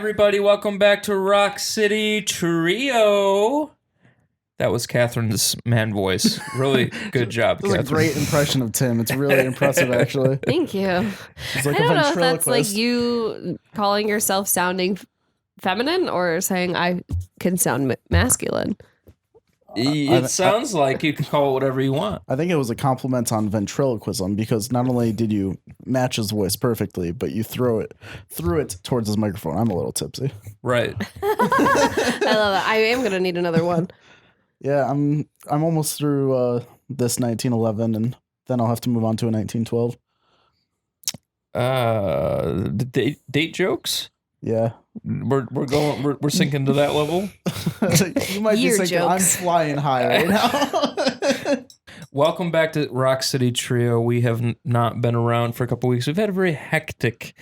everybody. Welcome back to Rock City Trio. That was Catherine's man voice. Really good job, That was Catherine. a great impression of Tim. It's really impressive, actually. Thank you. It's like I don't know if that's like ventriloquist. you calling yourself sounding feminine or saying I can sound masculine. It sounds like you can call it whatever you want. I think it was a compliment on ventriloquism because not only did you match his voice perfectly, but you threw it towards his microphone. I'm a little tipsy. Right. I love that. I am going to need another one. Yeah, I'm almost through this 1911, and then I'll have to move on to a 1912. Date jokes? Yeah. We're sinking to that level. You might Year be thinking I'm jokes. flying high right now. Welcome back to Rock City Trio. We have not been around for a couple weeks. We've had a very hectic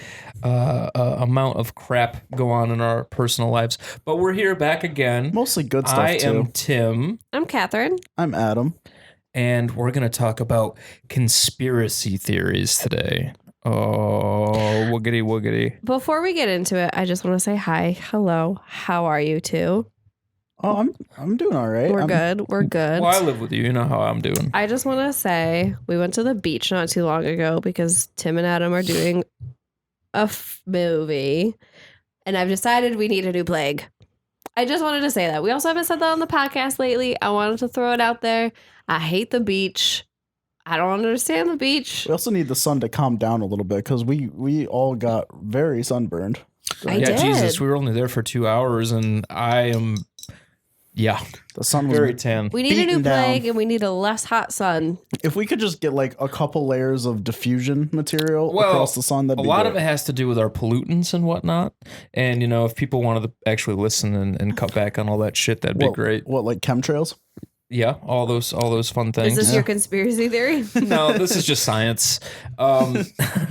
amount of crap go on in our personal lives, but we're here back again. Mostly good stuff, I too. am Tim, I'm Catherine. I'm Adam. and we're going to talk about conspiracy theories today. Oh, woogity woogity. Before we get into it, I just want to say hi. Hello. How are you two? Oh, I'm doing all right. We're good. We're good. Well, I live with you. You know how I'm doing. I just want to say we went to the beach not too long ago because Tim and Adam are doing a movie, and I've decided we need a new plague. I just wanted to say that. We also haven't said that on the podcast lately. I wanted to throw it out there. I hate the beach. I don't understand the beach. We also need the sun to calm down a little bit because we all got very sunburned. I Yeah, did. Jesus, we were only there for 2 hours, and I am, The sun was very tan. We need a new beaten down. plague, and we need a less hot sun. If we could just get like a couple layers of diffusion material Well, across the sun, that'd A be lot great. of it has to do with our pollutants and whatnot. And, you know, if people wanted to actually listen and cut back on all that shit, that'd be great. What, like chemtrails? Yeah, all those fun things. Is this your conspiracy theory? No, this is just science.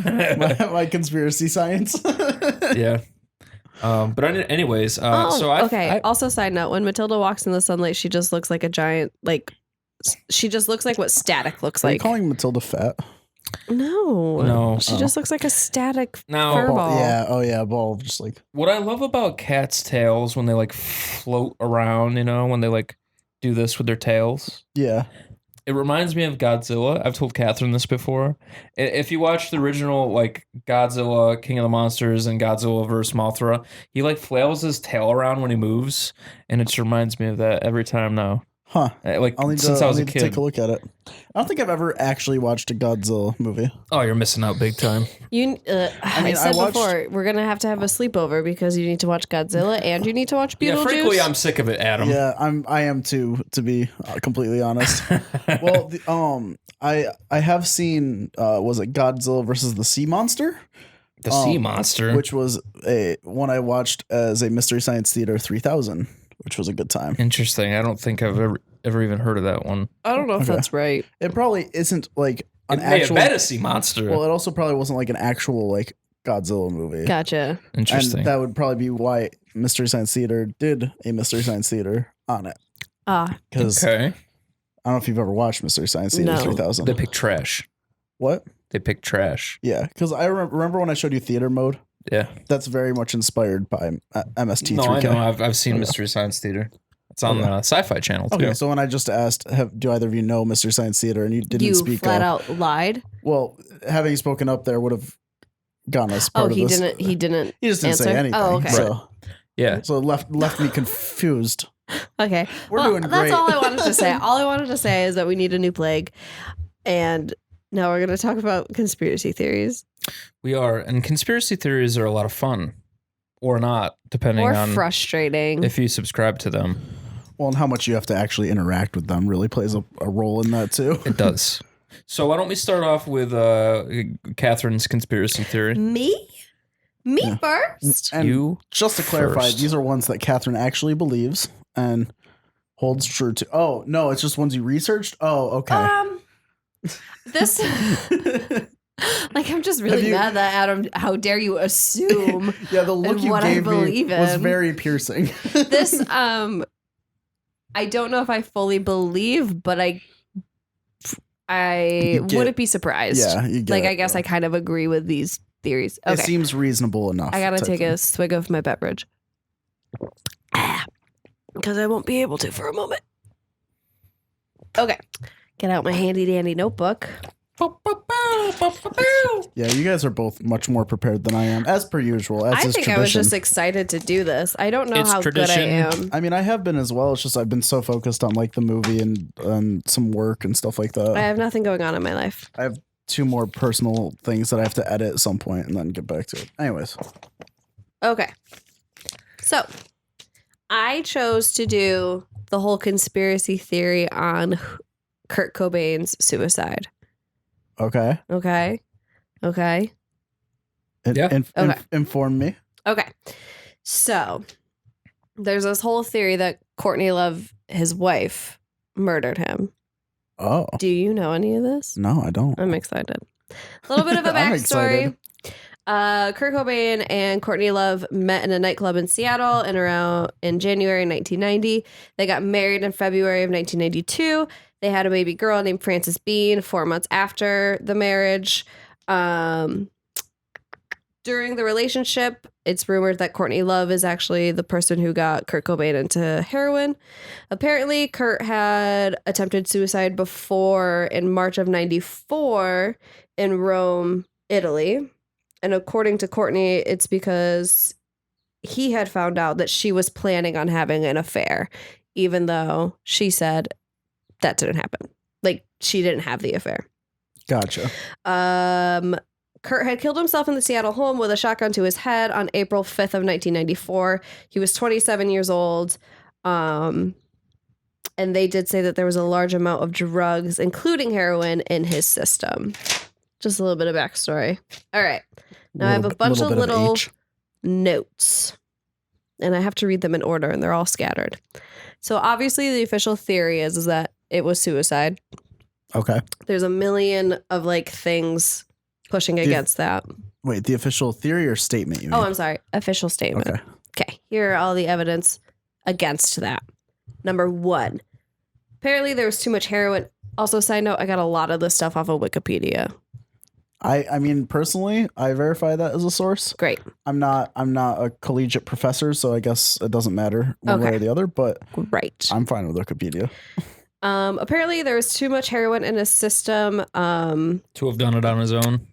my conspiracy science. Yeah. But anyways, so okay. Also, side note: when Matilda walks in the sunlight, she just looks like a giant. Like, she just looks like what static looks Are you like. calling Matilda fat? No. She just looks like a static Now- fur Ball, ball. yeah. Oh yeah. Ball. Just like What I love about cats' tails when they like float around, you know, when they like do this with their tails. yeah. It reminds me of Godzilla. I've told Catherine this before. If you watch the original, like Godzilla, King of the Monsters, and Godzilla vs. Mothra, he like flails his tail around when he moves, and it just reminds me of that every time now. Huh. Like I'll need since to, I was I'll a need to kid. take a look at it. I don't think I've ever actually watched a Godzilla movie. Oh, you're missing out big time. I mean, said I watched- before we're gonna have a sleepover because you need to watch Godzilla and you need to watch Beetlejuice. Yeah, frankly, I'm sick of it, Adam. Yeah, I am too, to be completely honest. Well, I have seen was it Godzilla versus the Sea Monster? The sea monster. Which was a one I watched as a Mystery Science Theater 3000, which was a good time. Interesting. I don't think I've ever even heard of that one. I don't know if that's right. It probably isn't like an It may actual. have been a sea monster. Well, it also probably wasn't like an actual like Godzilla movie. Gotcha. Interesting. And that would probably be why Mystery Science Theater did a Mystery Science Theater on it. Because Okay. I don't know if you've ever watched Mystery Science Theater No. 3000. They pick trash. What? They pick trash. Yeah, because I remember when I showed you theater mode. Yeah. That's very much inspired by MST3K. No, I know. I've seen Mystery Science Theater. It's on the Sci-Fi Channel too. Okay, so when I just asked, do either of you know Mystery Science Theater, and you didn't You speak flat up. out lied. Well, having spoken up there would have gotten us part of He this. didn't. He didn't. He just didn't say answer? anything. Oh, okay. So, Yeah. so it left me confused. Okay. We're doing That's great. all I wanted to say. All I wanted to say is that we need a new plague, and now we're going to talk about conspiracy theories We are, and conspiracy theories are a lot of fun, or not, depending or on frustrating. if you subscribe to them. Well, and how much you have to actually interact with them really plays a role in that too. It does. So why don't we start off with Catherine's conspiracy theory? Me Yeah. first. And You just to clarify, first. these are ones that Catherine actually believes and holds true to. Oh no, it's just ones you researched. Oh, okay. This. Like, I'm just really Have you- mad that Adam. How dare you assume Yeah, the look and you what I gave me believe was in. very piercing. this? I don't know if I fully believe, but I You get- wouldn't be surprised. Yeah, you get Like, it, I guess though. I kind of agree with these theories. It Okay. seems reasonable enough. I gotta type take thing. a swig of my beverage. Because I won't be able to for a moment. Okay. Get out my handy dandy notebook. Yeah, you guys are both much more prepared than I am, as per usual. As I is think tradition. I was just excited to do this. I don't know It's how tradition. good I am. I mean, I have been as well. It's just I've been so focused on like the movie and some work and stuff like that. I have nothing going on in my life. I have 2 more personal things that I have to edit at some point and then get back to it. Anyways, Okay. So I chose to do the whole conspiracy theory on Kurt Cobain's suicide. okay. Okay. Okay. Yeah. Okay. Inform me. Okay. So there's this whole theory that Courtney Love, his wife, murdered him. Oh, Do you know any of this? no, I don't. I'm excited. A little bit of a I'm backstory. excited. Kurt Cobain and Courtney Love met in a nightclub in Seattle in January 1990. They got married in February of 1992. They had a baby girl named Frances Bean 4 months after the marriage. During the relationship, it's rumored that Courtney Love is actually the person who got Kurt Cobain into heroin. Apparently, Kurt had attempted suicide before in March of 94 in Rome, Italy. And according to Courtney, it's because he had found out that she was planning on having an affair, even though she said that didn't happen. Like, she didn't have the affair. Gotcha. Kurt had killed himself in the Seattle home with a shotgun to his head on April 5th of 1994. He was 27 years old. And they did say that there was a large amount of drugs, including heroin, in his system. Just a little bit of backstory. All right. Now I have a bunch of little notes. And I have to read them in order, and they're all scattered. So obviously the official theory is that it was suicide. Okay. There's a million of like things pushing against that. Wait, the official theory or statement you mean? Oh, I'm sorry. Official statement. Okay. Okay. Here are all the evidence against that. Number 1. Apparently there was too much heroin. Also, side note, I got a lot of this stuff off of Wikipedia. I mean, personally, I verify that as a source. Great. I'm not a collegiate professor, so I guess it doesn't matter one way Okay. or the other, but Great. I'm fine with Wikipedia. Apparently there was too much heroin in his system. To have done it on his own.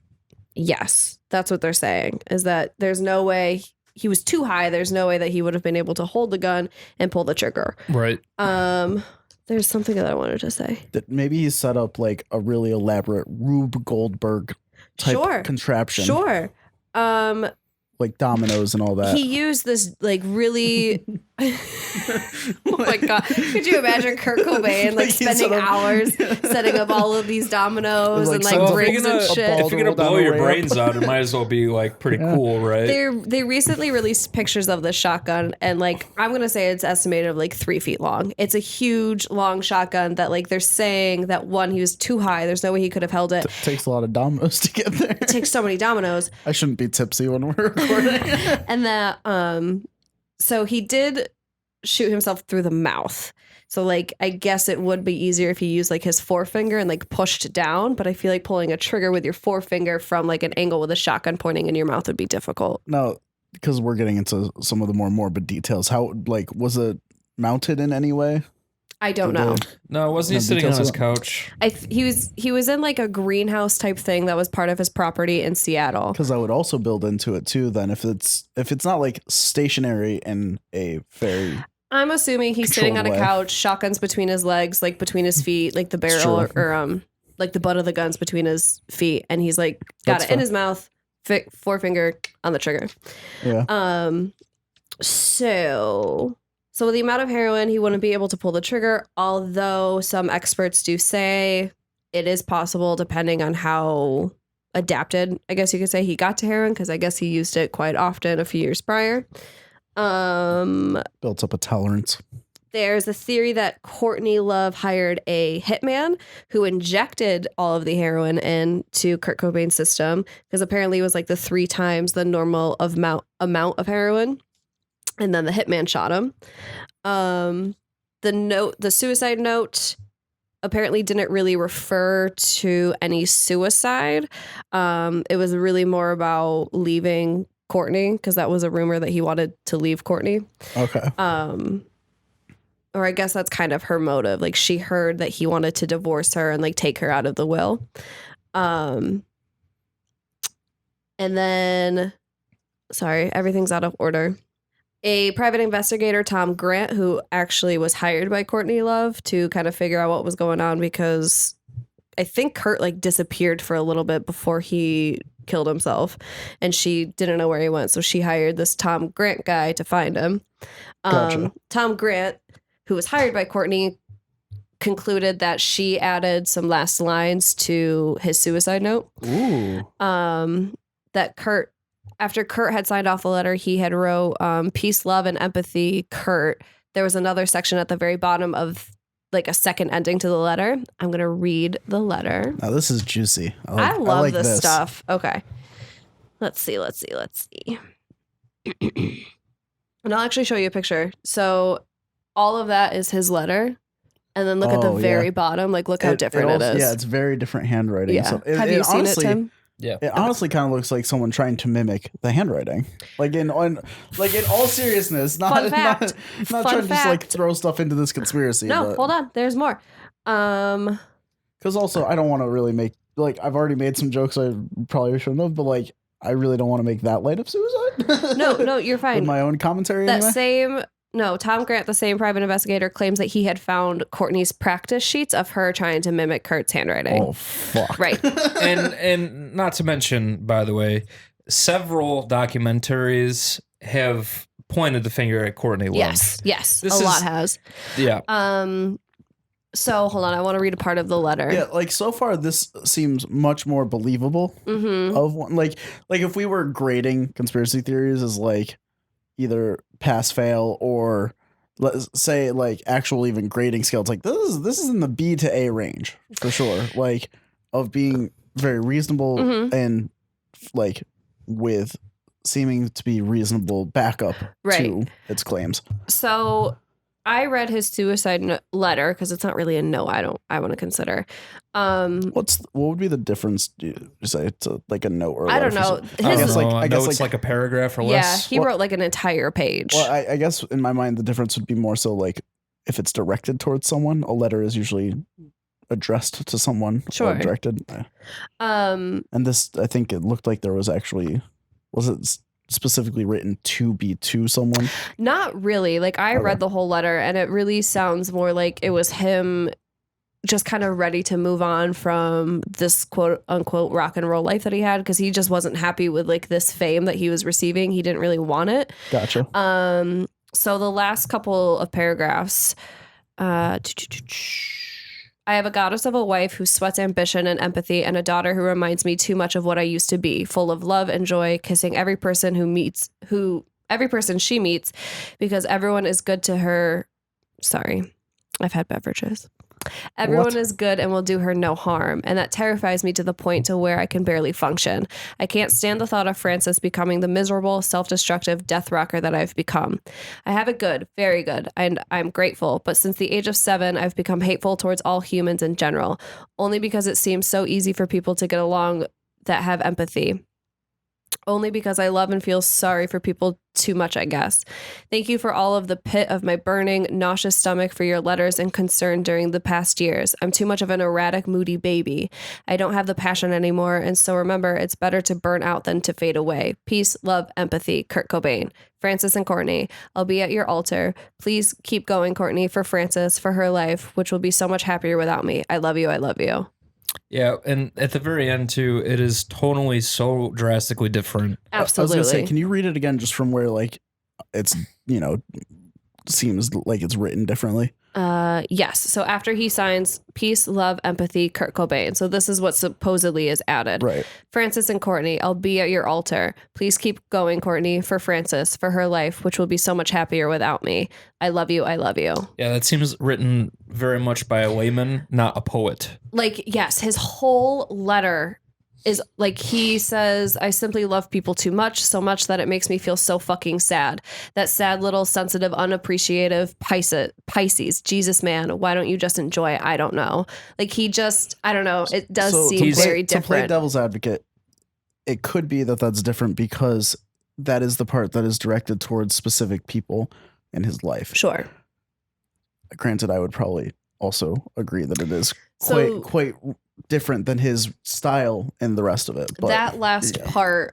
Yes, that's what they're saying, is that there's no way he was too high. There's no way that he would have been able to hold the gun and pull the trigger. Right. There's something that I wanted to say. That maybe he set up like a really elaborate Rube Goldberg type Sure. contraption. Sure. Like dominoes and all that. He used this like really oh my god. Could you imagine Kurt Cobain like Like he spending set up- hours setting up all of these dominoes Like and some- like Well, if rings you're and gonna- shit? ball If you're gonna roll down blow a your ramp. brains out, it might as well be like pretty cool, right? They recently released pictures of this shotgun, and like I'm gonna say it's estimated of like 3 feet long. It's a huge long shotgun that like they're saying that one, he was too high. There's no way he could have held it. Takes a lot of dominoes to get there. It takes so many dominoes. I shouldn't be tipsy when we're recording. And that so he did shoot himself through the mouth. So like I guess it would be easier if he used like his forefinger and like pushed down, but I feel like pulling a trigger with your forefinger from like an angle with a shotgun pointing in your mouth would be difficult. No, because we're getting into some of the more morbid details. How, like, was it mounted in any way? I don't know. No, wasn't he No sitting on details his of couch? He was in like a greenhouse type thing that was part of his property in Seattle. Because I would also build into it too. Then if it's not like stationary in a very I'm assuming he's sitting on a Controlled way. couch, shotguns between his legs, like between his feet, like the barrel true. or like the butt of the guns between his feet, and he's like got That's it in fair. his mouth, forefinger on the trigger. yeah. So with the amount of heroin, he wouldn't be able to pull the trigger, although some experts do say it is possible depending on how adapted, I guess you could say, he got to heroin, because I guess he used it quite often a few years prior. Built up a tolerance. There's a theory that Courtney Love hired a hitman who injected all of the heroin into Kurt Cobain's system, because apparently it was like the 3 times the normal amount of heroin. And then the hitman shot him. The suicide note apparently didn't really refer to any suicide. It was really more about leaving Courtney, because that was a rumor that he wanted to leave Courtney. Okay. Or I guess that's kind of her motive. Like, she heard that he wanted to divorce her and like take her out of the will. And then, sorry, everything's out of order. A private investigator, Tom Grant, who actually was hired by Courtney Love to kind of figure out what was going on, because I think Kurt like disappeared for a little bit before he killed himself, and she didn't know where he went. So she hired this Tom Grant guy to find him. Gotcha. Tom Grant, who was hired by Courtney, concluded that she added some last lines to his suicide note. Ooh. That Kurt, after Kurt had signed off the letter, he had wrote peace, love, and empathy, Kurt. There was another section at the very bottom of like a second ending to the letter. I'm going to read the letter. Now this is juicy. I love like this stuff. Okay. Let's see. And I'll actually show you a picture. So all of that is his letter. And then look at the very bottom. Like, look how different it is. Yeah, it's very different handwriting. Yeah. So Have you seen it, Tim? Yeah. It honestly kind of looks like someone trying to mimic the handwriting. Like in all seriousness, not trying to just like throw stuff into this conspiracy. No, hold on. There's more. Because also I don't want to really make, like, I've already made some jokes I probably shouldn't have, but like I really don't want to make that light of suicide. No, you're fine. With my own commentary. Tom Grant, the same private investigator, claims that he had found Courtney's practice sheets of her trying to mimic Kurt's handwriting. Oh fuck! Right. and not to mention, by the way, several documentaries have pointed the finger at Courtney Love. Yes, a lot has. Yeah. So hold on, I want to read a part of the letter. Yeah, like so far this seems much more believable. Mm-hmm. Of one, like if we were grading conspiracy theories as like either pass fail or let's say like actual even grading scale, it's like this is in the B to A range for sure, like of being very reasonable and like with seeming to be reasonable backup to its claims. So I read his suicide letter because it's not really a no. I want to consider. What would be the difference? Do you say to like a note or? I don't know. I guess it's like a paragraph or less. Yeah, he wrote like an entire page. Well, I guess in my mind the difference would be more so like if it's directed towards someone, a letter is usually addressed to someone. Or directed. And this, I think it looked like there was actually, was it specifically written to be to someone? Not really. Like I read the whole letter and it really sounds more like it was him just kind of ready to move on from this quote unquote rock and roll life that he had, because he just wasn't happy with like this fame that he was receiving. He didn't really want it. Gotcha. So the last couple of paragraphs, I have a goddess of a wife who sweats ambition and empathy, and a daughter who reminds me too much of what I used to be, full of love and joy, kissing every person every person she meets, because everyone is good to her. Sorry, I've had beverages. Everyone is good and will do her no harm, and that terrifies me to the point to where I can barely function. I can't stand the thought of Francis becoming the miserable, self-destructive death rocker that I've become. I have it good, very good, and I'm grateful, but since the age of 7, I've become hateful towards all humans in general, only because it seems so easy for people to get along that have empathy. Only because I love and feel sorry for people too much, I guess. Thank you for all of the pit of my burning, nauseous stomach for your letters and concern during the past years. I'm too much of an erratic, moody baby. I don't have the passion anymore, and so remember, it's better to burn out than to fade away. Peace, love, empathy, Kurt Cobain. Francis and Courtney, I'll be at your altar. Please keep going, Courtney, for Francis, for her life, which will be so much happier without me. I love you, I love you. Yeah, and at the very end too, it is totally so drastically different. Absolutely. I was gonna say, can you read it again just from where like it's, seems like it's written differently? Yes. So after he signs peace, love, empathy, Kurt Cobain. So this is what supposedly is added. Right. Francis and Courtney, I'll be at your altar. Please keep going, Courtney, for Francis, for her life, which will be so much happier without me. I love you. I love you. Yeah, that seems written very much by a layman, not a poet. Like, yes, his whole letter is like, he says, I simply love people too much, so much that it makes me feel so fucking sad. That sad little sensitive, unappreciative Pisces. Jesus, man, why don't you just enjoy it? I don't know. Like, he just, I don't know. It does seem very different. To play devil's advocate, it could be that that's different because that is the part that is directed towards specific people in his life. Sure. Granted, I would probably also agree that it is quite different than his style and the rest of it. But that last part,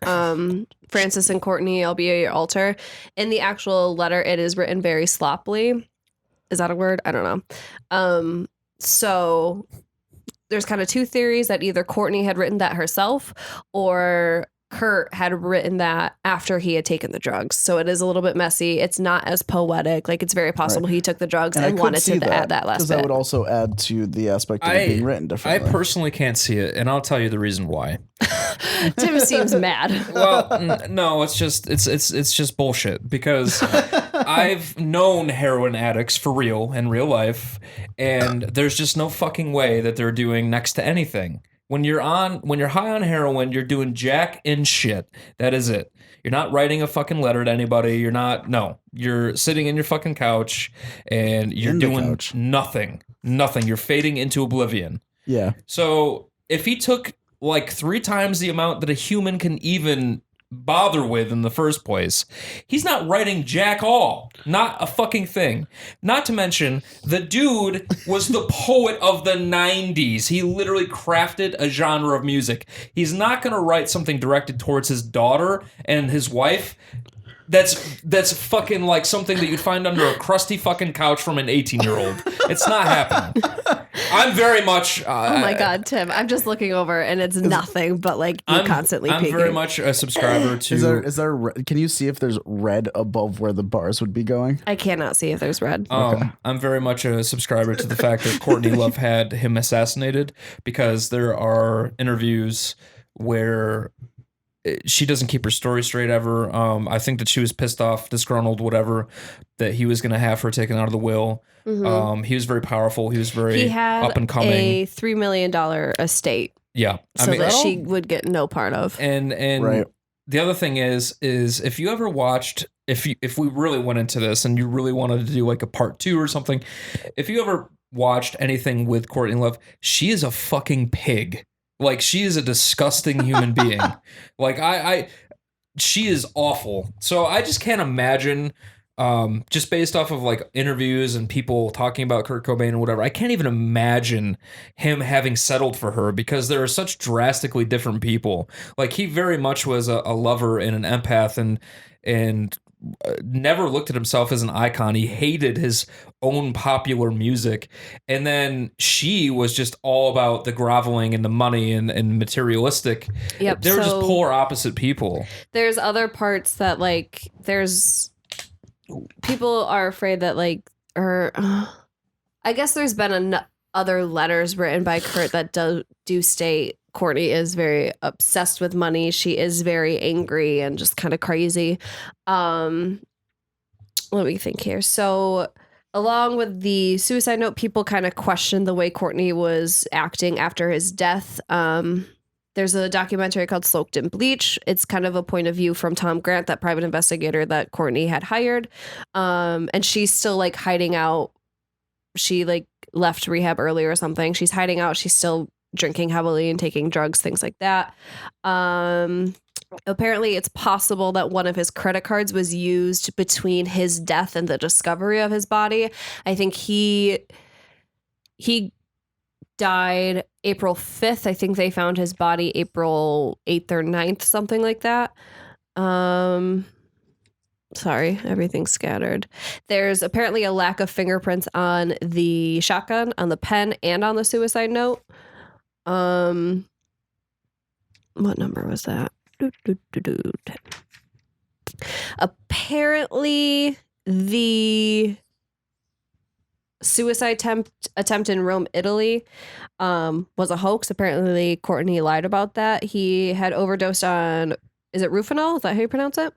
Francis and Courtney, I'll be at your altar. In the actual letter, it is written very sloppily. Is that a word? I don't know. So there's kind of two theories that either Courtney had written that herself or Kurt had written that after he had taken the drugs. So it is a little bit messy. It's not as poetic. Like, it's very possible he took the drugs and wanted to add that last bit. Because that would also add to the aspect of it being written differently. I personally can't see it, and I'll tell you the reason why. Tim seems mad. Well, no, it's just bullshit, because I've known heroin addicts for real in real life, and there's just no fucking way that they're doing next to anything. When you're high on heroin, you're doing jack and shit. That is it. You're not writing a fucking letter to anybody. You're sitting in your fucking couch and you're doing nothing. Nothing. You're fading into oblivion. Yeah. So if he took like 3 times the amount that a human can even bother with in the first place, he's not writing jack all. Not a fucking thing. Not to mention, the dude was the poet of the 90s. He literally crafted a genre of music. He's not going to write something directed towards his daughter and his wife that's fucking like something that you'd find under a crusty fucking couch from an 18-year-old. It's not happening. I'm very much... oh my God, Tim. I'm just looking over and it's nothing but like you constantly peeking. I'm very much a subscriber to... Is there can you see if there's red above where the bars would be going? I cannot see if there's red. Okay. I'm very much a subscriber to the fact that Courtney Love had him assassinated, because there are interviews where she doesn't keep her story straight ever. I think that she was pissed off, disgruntled, whatever, that he was going to have her taken out of the will. Mm-hmm. He was very powerful. He was very up and coming. A $3 million estate. Yeah. So that she would get no part of. And right. The other thing is if you ever watched, if we really went into this and you really wanted to do like a part 2 or something, if you ever watched anything with Courtney Love, she is a fucking pig. Like, she is a disgusting human being. Like, she is awful. So I just can't imagine, just based off of like interviews and people talking about Kurt Cobain and whatever, I can't even imagine him having settled for her, because there are such drastically different people. Like, he very much was a lover and an empath and never looked at himself as an icon. He hated his own popular music. And then she was just all about the groveling and the money and materialistic. Yep. They were just polar opposite people. There's other parts that like people are afraid that like, or I guess there's been other letters written by Kurt that do state Courtney is very obsessed with money. She is very angry and just kind of crazy. Let me think here. So along with the suicide note, people kind of questioned the way Courtney was acting after his death. There's a documentary called Soaked in Bleach. It's kind of a point of view from Tom Grant, that private investigator that Courtney had hired. And she's still like hiding out. She like left rehab early or something. She's hiding out. She's still drinking heavily and taking drugs, things like that. Apparently it's possible that one of his credit cards was used between his death and the discovery of his body. I think he died April 5th. I think they found his body April 8th or 9th, something like that. Sorry, everything's scattered. There's apparently a lack of fingerprints on the shotgun, on the pen, and on the suicide note. What number was that? Apparently the suicide attempt in Rome, Italy, was a hoax. Apparently Courtney lied about that. He had overdosed on, is it Rufinol? Is that how you pronounce it?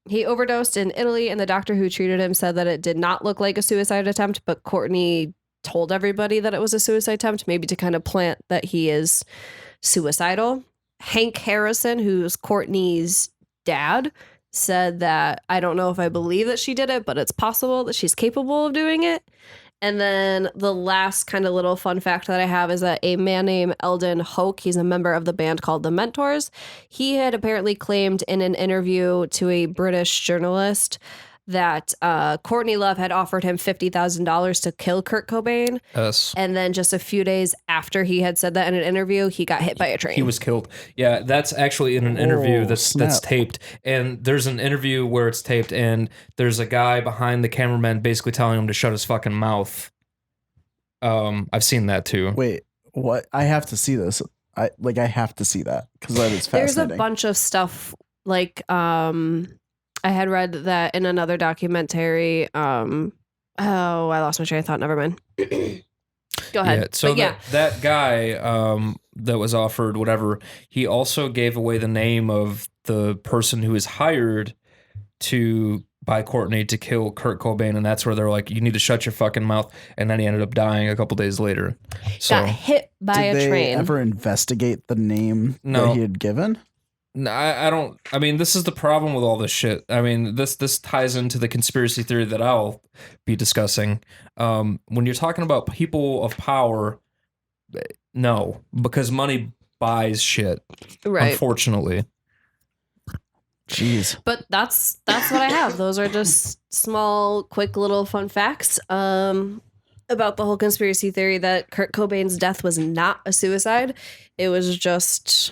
He overdosed in Italy, and the doctor who treated him said that it did not look like a suicide attempt, but Courtney told everybody that it was a suicide attempt, maybe to kind of plant that he is suicidal. Hank Harrison, who's Courtney's dad, said that, I don't know if I believe that she did it, but it's possible that she's capable of doing it. And then the last kind of little fun fact that I have is that a man named Eldon Hoke, he's a member of the band called The Mentors. He had apparently claimed in an interview to a British journalist that Courtney Love had offered him $50,000 to kill Kurt Cobain. Yes. And then just a few days after he had said that in an interview, he got hit by a train. He was killed. Yeah, that's actually in an interview that's snap. taped. And there's an interview where it's taped, and there's a guy behind the cameraman basically telling him to shut his fucking mouth. I've seen that too. Wait, what? I have to see this. I have to see that because that is fascinating. There's a bunch of stuff like I had read that in another documentary. Oh, I lost my train of thought. Never mind. Go ahead. Yeah, so that guy that was offered whatever, he also gave away the name of the person who was hired by Courtney to kill Kurt Cobain, and that's where they're like, you need to shut your fucking mouth. And then he ended up dying a couple days later. So got hit by a Did train. they ever investigate the name that he had given? No, I don't. I mean, this is the problem with all this shit. I mean, this ties into the conspiracy theory that I'll be discussing. When you're talking about people of power, no, because money buys shit. Right. Unfortunately. Jeez. But that's what I have. Those are just small, quick little fun facts about the whole conspiracy theory that Kurt Cobain's death was not a suicide. It was just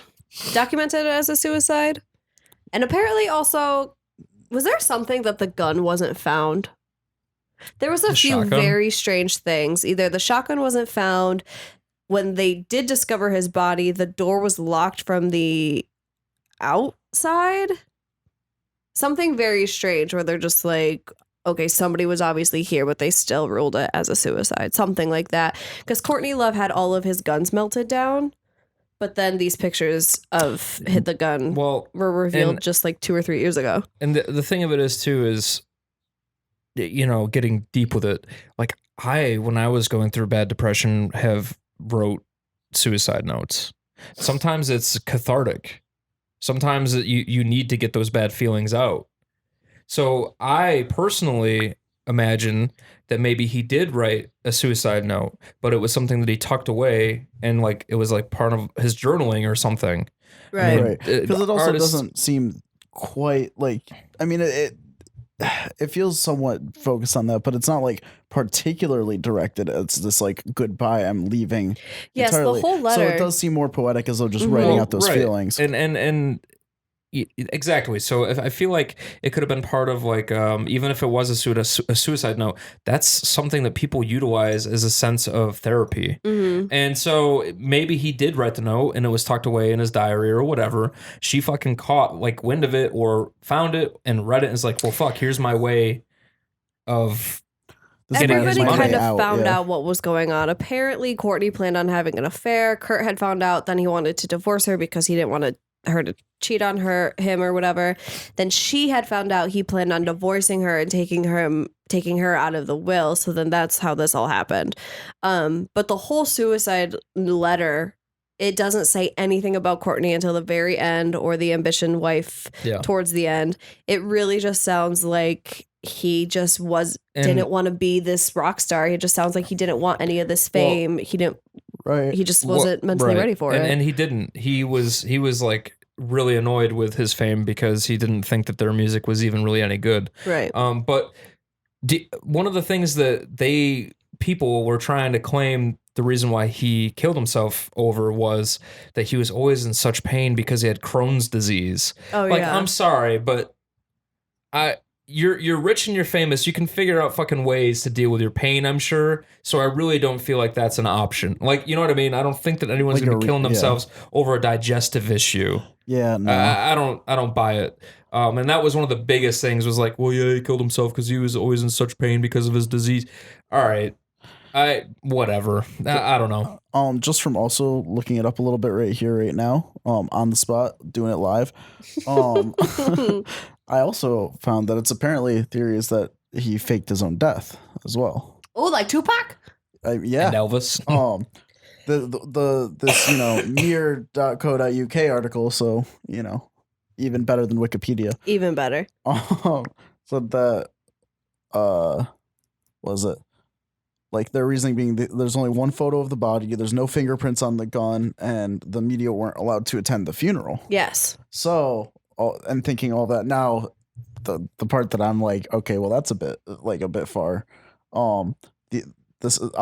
documented as a suicide. And apparently also, was there something that the gun wasn't found? There was a few shotgun? very strange things. Either the shotgun wasn't found. When they did discover his body, the door was locked from the outside. Something very strange where they're just like, okay, somebody was obviously here, but they still ruled it as a suicide. Something like that. Because Courtney Love had all of his guns melted down. But then these pictures of hit the gun were revealed just like 2 or 3 years ago. And the thing of it is, too, is, you know, getting deep with it. Like, when I was going through bad depression, have wrote suicide notes. Sometimes it's cathartic. Sometimes you need to get those bad feelings out. So I personally imagine that maybe he did write a suicide note, but it was something that he tucked away, and like it was like part of his journaling or something. Right. I mean, Right. Because it also doesn't seem quite like, I mean, it feels somewhat focused on that, but it's not like particularly directed. It's this like, goodbye, I'm leaving. Yes, entirely. the whole letter. So it does seem more poetic as though just writing out those feelings. And exactly. So if I feel like it could have been part of like, even if it was a suicide note, that's something that people utilize as a sense of therapy. Mm-hmm. And so maybe he did write the note and it was tucked away in his diary or whatever. She fucking caught like wind of it or found it and read it and is like, well, fuck, here's my way of Everybody kind of out, found out what was going on. Apparently, Courtney planned on having an affair. Kurt had found out, then he wanted to divorce her because he didn't want her to cheat on him or whatever. Then she had found out he planned on divorcing her and taking her out of the will. So then that's how this all happened. But the whole suicide letter, it doesn't say anything about Courtney until the very end, or the ambition wife towards the end. It really just sounds like he just didn't want to be this rock star. It just sounds like he didn't want any of this fame. He didn't. Right. He just wasn't mentally ready for it. And he didn't. He was like really annoyed with his fame because he didn't think that their music was even really any good. Right. But one of the things that people were trying to claim the reason why he killed himself over was that he was always in such pain because he had Crohn's disease. Oh, like, yeah. I'm sorry, but you're rich and you're famous. You can figure out fucking ways to deal with your pain, I'm sure. So I really don't feel like that's an option. Like, you know what I mean? I don't think that anyone's Like gonna be killing themselves over a digestive issue. Yeah, no. I don't buy it. And that was one of the biggest things, was like, well, yeah, he killed himself because he was always in such pain because of his disease. All right. Whatever. I don't know. Just from also looking it up a little bit right here, right now, on the spot, doing it live. I also found that it's apparently theories that he faked his own death as well. Oh, like Tupac? Yeah. and Elvis. This mirror.co.uk article, so even better than Wikipedia. Even better. So that was it. Like their reasoning being there's only one photo of the body, there's no fingerprints on the gun, and the media weren't allowed to attend the funeral. Yes. So, and thinking all that now, the part that I'm like, okay, well that's a bit far. I'll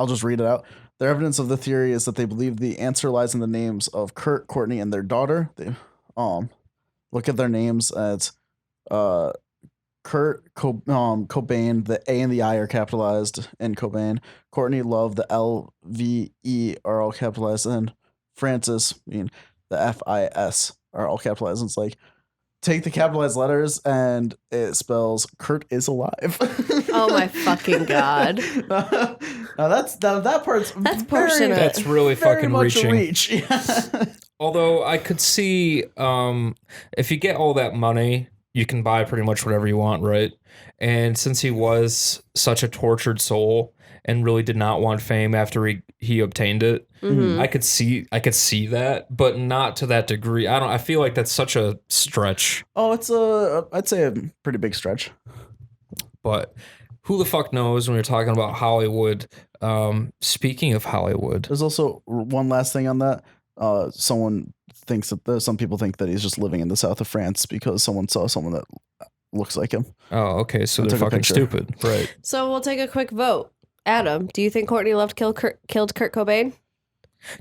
just read it out. Their evidence of the theory is that they believe the answer lies in the names of Kurt, Courtney, and their daughter. They look at their names as Kurt Cobain, the A and the I are capitalized in Cobain. Courtney Love, the LVE are all capitalized, and Francis, the FIS are all capitalized. And it's like, take the capitalized letters and it spells Kurt is alive. Oh my fucking God. Now that part's portionate. That's really very fucking much a reaching. reach. Although I could see if you get all that money, you can buy pretty much whatever you want, right? And since he was such a tortured soul and really did not want fame after he obtained it, Mhm. I could see that, but not to that degree. I feel like that's such a stretch. Oh, I'd say a pretty big stretch. But who the fuck knows when you're talking about Hollywood? Speaking of Hollywood, There's also one last thing on that. Some people think that he's just living in the south of France because someone saw someone that looks like him. oh, okay, so I they're took a fucking picture. stupid, right? So we'll take a quick vote. Adam, do you think Courtney Love killed Kurt Cobain?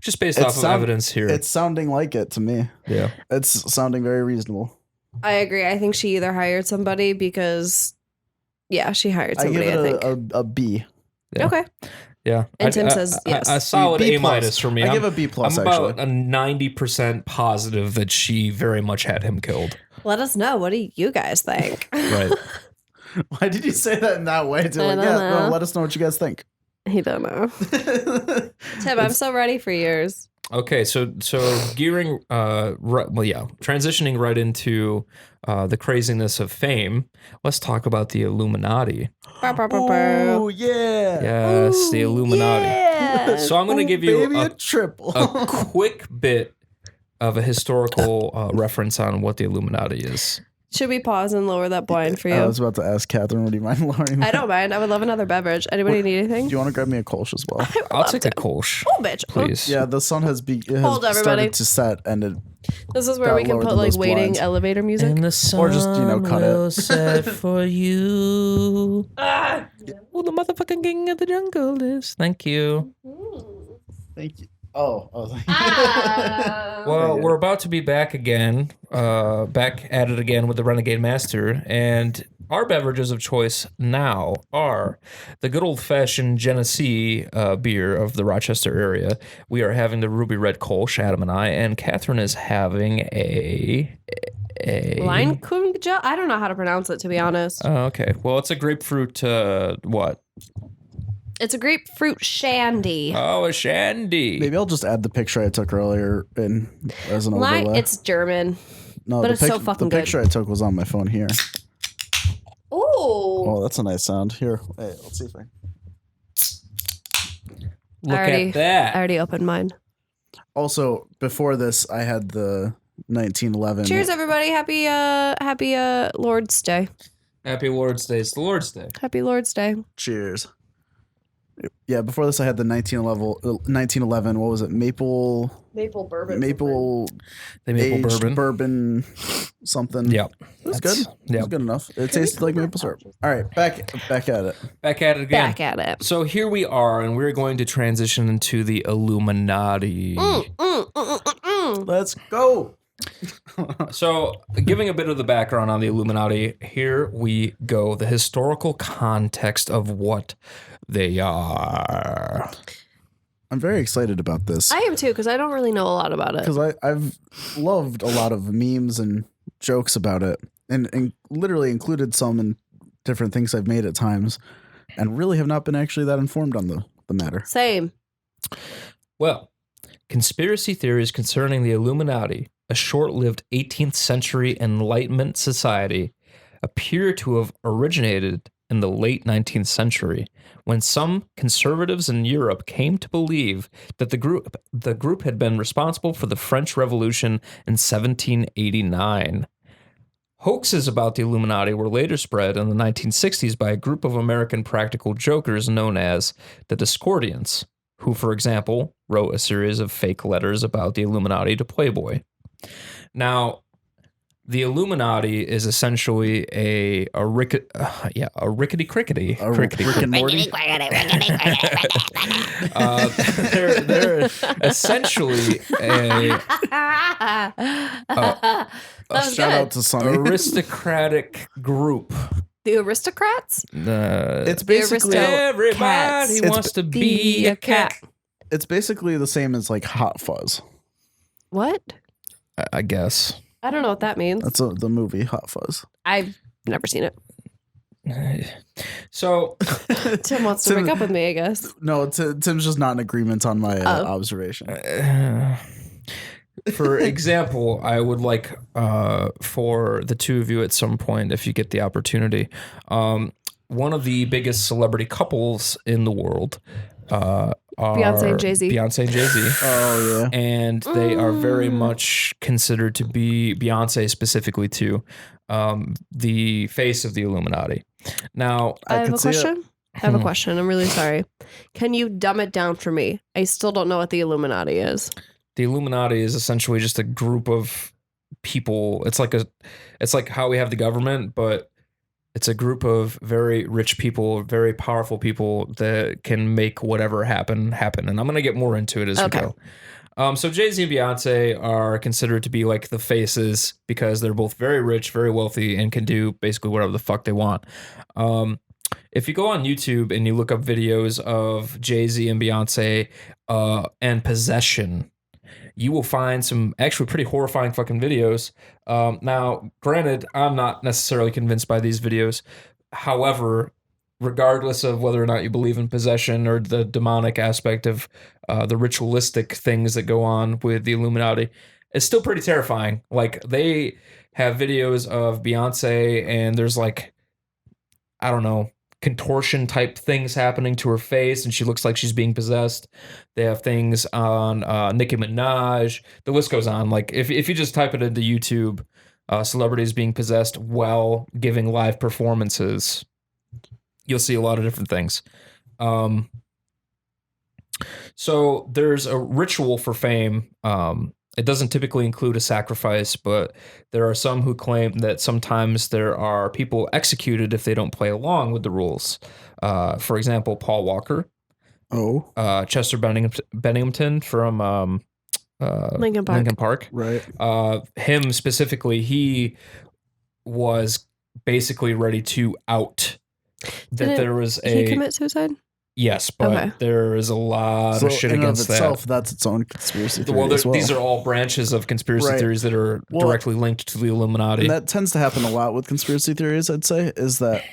Just based off of evidence here. It's sounding like it to me. Yeah. It's sounding very reasonable. I agree. I think she either hired somebody because, she hired I give somebody, I it think. a B. Yeah. Okay. Yeah. And Tim says yes. A solid B+. A minus for me. I give a B plus, I'm actually. about a 90% positive that she very much had him killed. Let us know. What do you guys think? Right. Why did you say that in that way? I don't know. Well, let us know what you guys think. He don't know. Tim, I'm so ready for yours. Okay, so gearing, transitioning right into the craziness of fame. Let's talk about the Illuminati. Oh yeah. Yes, the Illuminati. Yeah. So I'm going to give you a triple. a quick bit of a historical reference on what the Illuminati is. Should we pause and lower that blind for you? I was about to ask Catherine, would you mind lowering that? I don't mind. I would love another beverage. Anybody need anything? Do you want to grab me a Kolsch as well? I'll take a Kolsch, Oh, bitch. please. Yeah, the sun has, Hold, everybody. started to set, and it This is where Got we can lower put than like those waiting blinds. elevator music. And the sun Or just, cut it. will set for you. Who the motherfucking king of the jungle is. Thank you. thank you. Oh, thank you. Well, we're about to be back again, back at it again with the Renegade Master, and our beverages of choice now are the good old-fashioned Genesee beer of the Rochester area. We are having the Ruby Red Kolsch, Adam and I, and Catherine is having a Line Kunja? I don't know how to pronounce it, to be honest. Oh, okay. Well, it's a grapefruit, what? It's a grapefruit shandy. Oh, a shandy. Maybe I'll just add the picture I took earlier in as an overlay. It's German. No, but the it's so fucking the good. picture I took was on my phone here. Ooh. Oh, that's a nice sound. Here, wait, let's see if I. Look I at that. already opened mine. Also, before this, I had the 1911. Cheers, everybody. Happy Lord's Day. Happy Lord's Day. It's the Lord's Day. Happy Lord's Day. Cheers. Yeah, before this, I had the 1911. What was it? Maple bourbon. maple The maple aged bourbon. something. Yep. It was good. It Yep. was good enough. It tasted like maple syrup. All right, back at it. Back at it again. Back at it. So here we are, and we're going to transition into the Illuminati. Let's go. So, giving a bit of the background on the Illuminati, here we go. The historical context of what they are. I'm very excited about this I am too, because I don't really know a lot about it. because I've loved a lot of memes and jokes about it, and literally included some in different things I've made at times, and really have not been actually that informed on the matter. Same. Well, conspiracy theories concerning the Illuminati, a short-lived 18th century Enlightenment society, appear to have originated in the late 19th century, when some conservatives in Europe came to believe that the group had been responsible for the French Revolution in 1789. Hoaxes about the Illuminati were later spread in the 1960s by a group of American practical jokers known as the Discordians, who, for example, wrote a series of fake letters about the Illuminati to Playboy. Now, the Illuminati is essentially a rickety crickety. Rick and Morty. They're essentially a Shout out to Sonny. aristocratic group. The aristocrats? It's basically Everybody wants to be a cat. it's basically the same as like Hot Fuzz. What? I guess. I don't know what that means. That's the movie Hot Fuzz. I've never seen it. So Tim wants to break up with me, I guess. No, Tim's just not in agreement on my observation. For example, I would like for the two of you at some point, if you get the opportunity, one of the biggest celebrity couples in the world are Beyonce and Jay-Z. Beyonce and Jay-Z. Oh, yeah. And they are very much considered to be, Beyonce specifically too, the face of the Illuminati. Now, I have a question. I have a question. I'm really sorry. Can you dumb it down for me? I still don't know what the Illuminati is. the Illuminati is essentially just a group of people. It's like how we have the government, but it's a group of very rich people, very powerful people that can make whatever happen. And I'm going to get more into it as we go. So Jay-Z and Beyonce are considered to be like the faces because they're both very rich, very wealthy, and can do basically whatever the fuck they want. If you go on YouTube and you look up videos of Jay-Z and Beyonce and possession, you will find some actually pretty horrifying fucking videos. Now, granted, I'm not necessarily convinced by these videos. However, regardless of whether or not you believe in possession or the demonic aspect of the ritualistic things that go on with the Illuminati, it's still pretty terrifying. Like, they have videos of Beyonce and there's like, I don't know, contortion type things happening to her face and she looks like she's being possessed. They have things on Nicki Minaj. The list goes on. Like, if you just type it into YouTube, celebrities being possessed while giving live performances, you'll see a lot of different things. So there's a ritual for fame. It doesn't typically include a sacrifice, but there are some who claim that sometimes there are people executed if they don't play along with the rules. For example, Paul Walker. Chester Bennington from Lincoln Park. Right. Him specifically, he was basically ready to out that there was he commit suicide? Yes, but there is a lot of shit against that. Itself, that's its own conspiracy theory. Well, these are all branches of conspiracy theories that are directly linked to the Illuminati. And that tends to happen a lot with conspiracy theories, I'd say, is that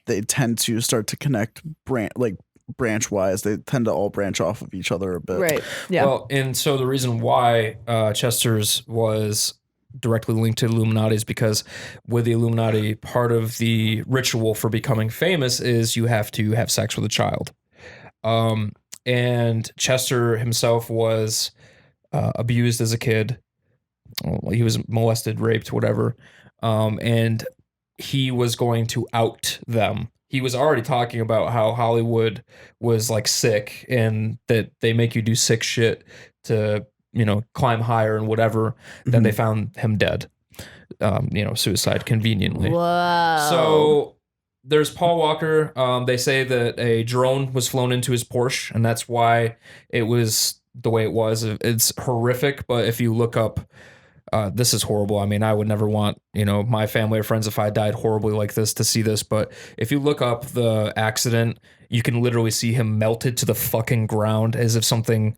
they tend to start to connect branch-wise. They tend to all branch off of each other a bit. Right, yeah. Well, and so the reason why Chester's was directly linked to Illuminati is because with the Illuminati, part of the ritual for becoming famous is you have to have sex with a child. And Chester himself was abused as a kid. He was molested, raped, whatever. And he was going to out them. He was already talking about how Hollywood was like sick and that they make you do sick shit to, climb higher and whatever. Mm-hmm. Then they found him dead. Suicide conveniently. Whoa. So there's Paul Walker. They say that a drone was flown into his Porsche, and that's why it was the way it was. It's horrific, but if you look up, this is horrible. I mean, I would never want, my family or friends, if I died horribly like this, to see this. But if you look up the accident, you can literally see him melted to the fucking ground as if something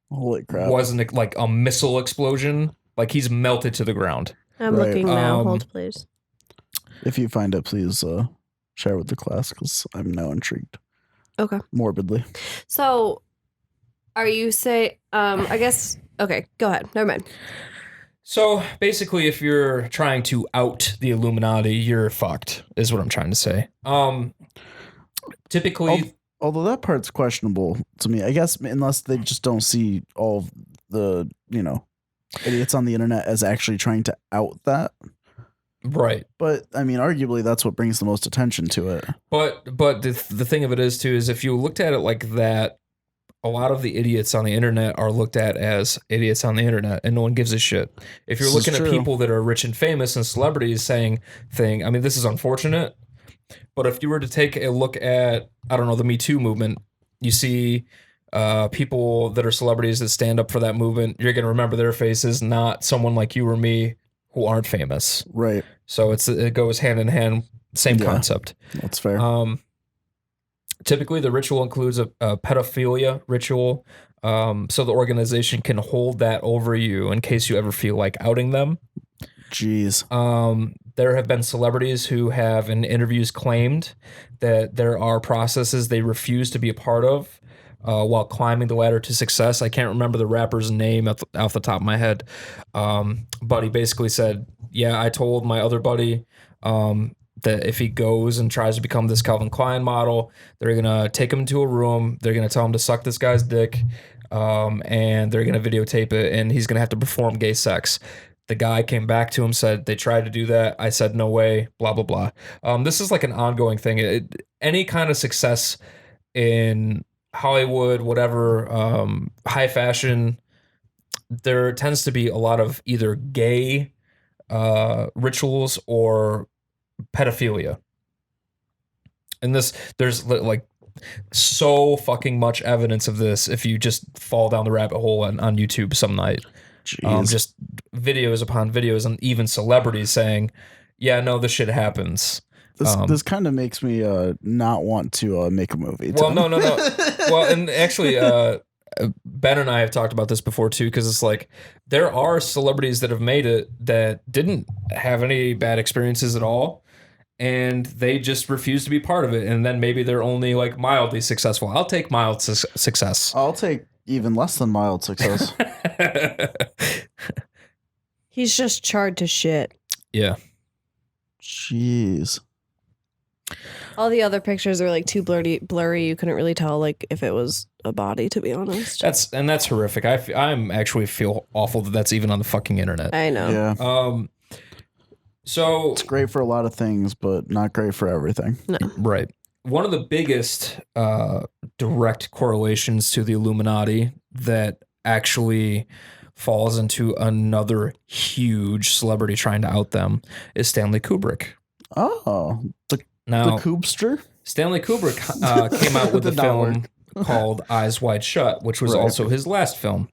holy crap wasn't like a missile explosion. Like, he's melted to the ground. I'm looking now. Hold, please. If you find it, please share with the class because I'm now intrigued. Okay. Morbidly. So, are you I guess? Okay, go ahead. Never mind. So basically, if you're trying to out the Illuminati, you're fucked, is what I'm trying to say. Typically, Although that part's questionable to me, I guess, unless they just don't see all of the, idiots on the internet as actually trying to out that. right. But I mean, arguably, that's what brings the most attention to it. But the thing of it is too is if you looked at it like that, a lot of the idiots on the internet are looked at as idiots on the internet, and no one gives a shit. If you're This is looking at true. people that are rich and famous and celebrities saying I mean, this is unfortunate. But if you were to take a look at, I don't know, the Me Too movement, you see people that are celebrities that stand up for that movement. You're going to remember their faces, not someone like you or me who aren't famous. Right. So it goes hand in hand, same concept. That's fair. Typically, the ritual includes a pedophilia ritual, so the organization can hold that over you in case you ever feel like outing them. Jeez. There have been celebrities who have in interviews claimed that there are processes they refuse to be a part of while climbing the ladder to success. I can't remember the rapper's name off the top of my head, but he basically said, yeah, I told my other buddy that if he goes and tries to become this Calvin Klein model, they're going to take him into a room, they're going to tell him to suck this guy's dick, and they're going to videotape it, and he's going to have to perform gay sex. The guy came back to him, said they tried to do that. I said, no way, blah, blah, blah. This is like an ongoing thing. Any kind of success in Hollywood, whatever, high fashion, there tends to be a lot of either gay rituals or pedophilia. And there's like so fucking much evidence of this if you just fall down the rabbit hole on YouTube some night. Just videos upon videos and even celebrities saying, yeah, no, this shit happens. This kind of makes me not want to make a movie. Well, no. Well, and actually, Ben and I have talked about this before too, because it's like there are celebrities that have made it that didn't have any bad experiences at all, and they just refuse to be part of it. And then maybe they're only like mildly successful. I'll take mild success. I'll take even less than mild success. He's just charred to shit. Yeah. Jeez. All the other pictures are like too blurry. You couldn't really tell like if it was a body, to be honest. That's horrific. I'm actually feel awful that that's even on the fucking internet. I know. Yeah. So it's great for a lot of things, but not great for everything. No. Right. One of the biggest direct correlations to the Illuminati that actually falls into another huge celebrity trying to out them is Stanley Kubrick. Oh, the Koobster? Stanley Kubrick came out with a film called Eyes Wide Shut, which was also his last film,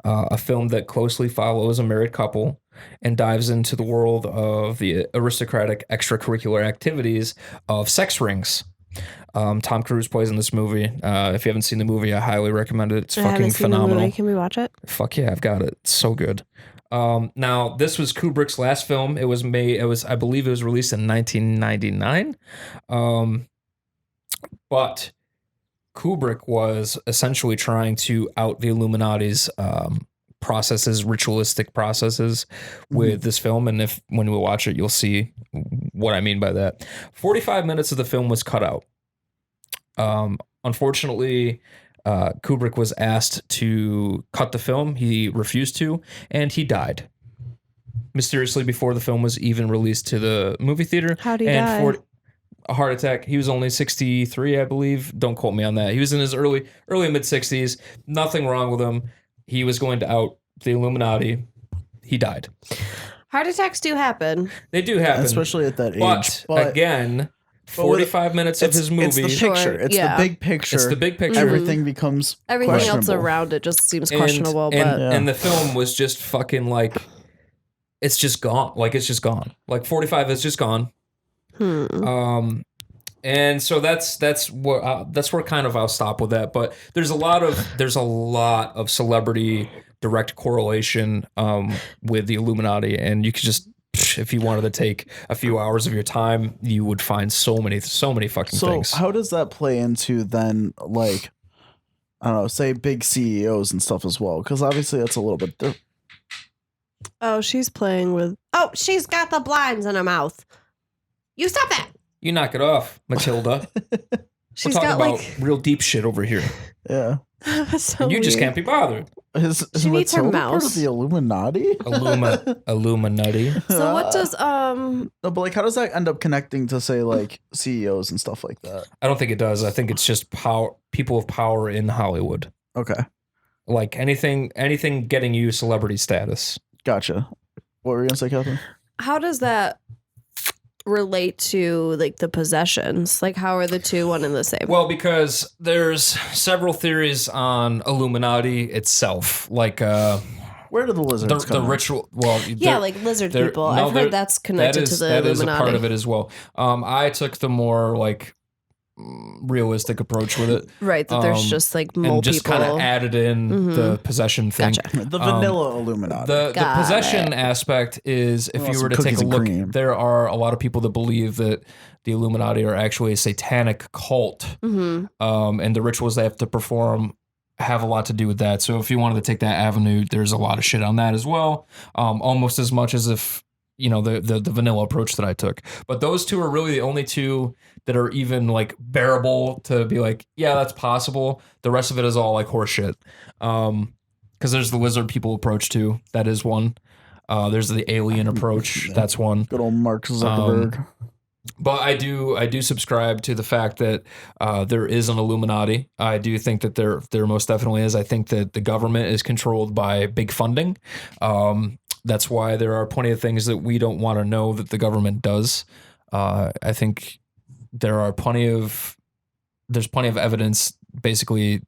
a film that closely follows a married couple and dives into the world of the aristocratic extracurricular activities of sex rings. Tom Cruise plays in this movie. If you haven't seen the movie, I highly recommend it. It's fucking phenomenal. Can we watch it? Fuck yeah, I've got it. It's so good. Now this was Kubrick's last film. I believe it was released in 1999. But Kubrick was essentially trying to out the Illuminati's ritualistic processes with this film. And when we watch it, you'll see what I mean by that. 45 minutes of the film was cut out. Unfortunately, Kubrick was asked to cut the film. He refused to, and he died mysteriously before the film was even released to the movie theater. How'd he die? A heart attack. He was only 63, I believe. Don't quote me on that. He was in his early mid 60s. Nothing wrong with him. He was going to out the Illuminati. He died. Heart attacks do happen. They do happen, especially at that age. But again, 45 minutes of his movie. It's the picture. It's the big picture. It's the big picture. Everything becomes everything else around it just seems questionable. And the film was just fucking like, it's just gone. Like it's just gone. Like 45 is just gone. And so that's where kind of I'll stop with that. But there's a lot of celebrity direct correlation with the Illuminati, and you could just, if you wanted to take a few hours of your time, you would find so many fucking things. So how does that play into then, like, I don't know, say big CEOs and stuff as well? Because obviously that's a little bit different. Oh, she's playing with. Oh, she's got the blinds in her mouth. You stop that. You knock it off, Matilda. She's We're talking got about like. real deep shit over here. Yeah. That's so And you just weird. can't be bothered. Is She needs her Matilda part mouse. of the Illuminati? Illuminati. So what does No, but like, how does that end up connecting to say like CEOs and stuff like that? I don't think it does. I think it's just people of power in Hollywood. Okay, Like anything getting you celebrity status. gotcha. What were you gonna say, Catherine? how does that relate to like the possessions? Like how are the two one and the same? Well, because there's several theories on Illuminati itself. Like Where do the lizards the come in? ritual. Well, yeah, like lizard they're- people. no, I've they're- heard that's connected to the that is Illuminati. a part of it as well. I took the more like realistic approach with it. Right, that there's Um, just like mole And just people. kind of added in Mhm. the possession thing. Gotcha. The vanilla Illuminati. The Got possession it. aspect is, if Want you some were to take cookies a and look, cream. there are a lot of people that believe that the Illuminati are actually a satanic cult, Mhm. and the rituals they have to perform have a lot to do with that. So if you wanted to take that avenue, there's a lot of shit on that as well, almost as much as if the vanilla approach that I took. But those two are really the only two that are even like bearable to be like, yeah, that's possible. The rest of it is all like horseshit. Because there's the lizard people approach too. That is one. There's the alien approach. Yeah. That's one. Good old Mark Zuckerberg. But I do subscribe to the fact that there is an Illuminati. I do think that there most definitely is. I think that the government is controlled by big funding. That's why there are plenty of things that we don't want to know that the government does. I think there's plenty of evidence basically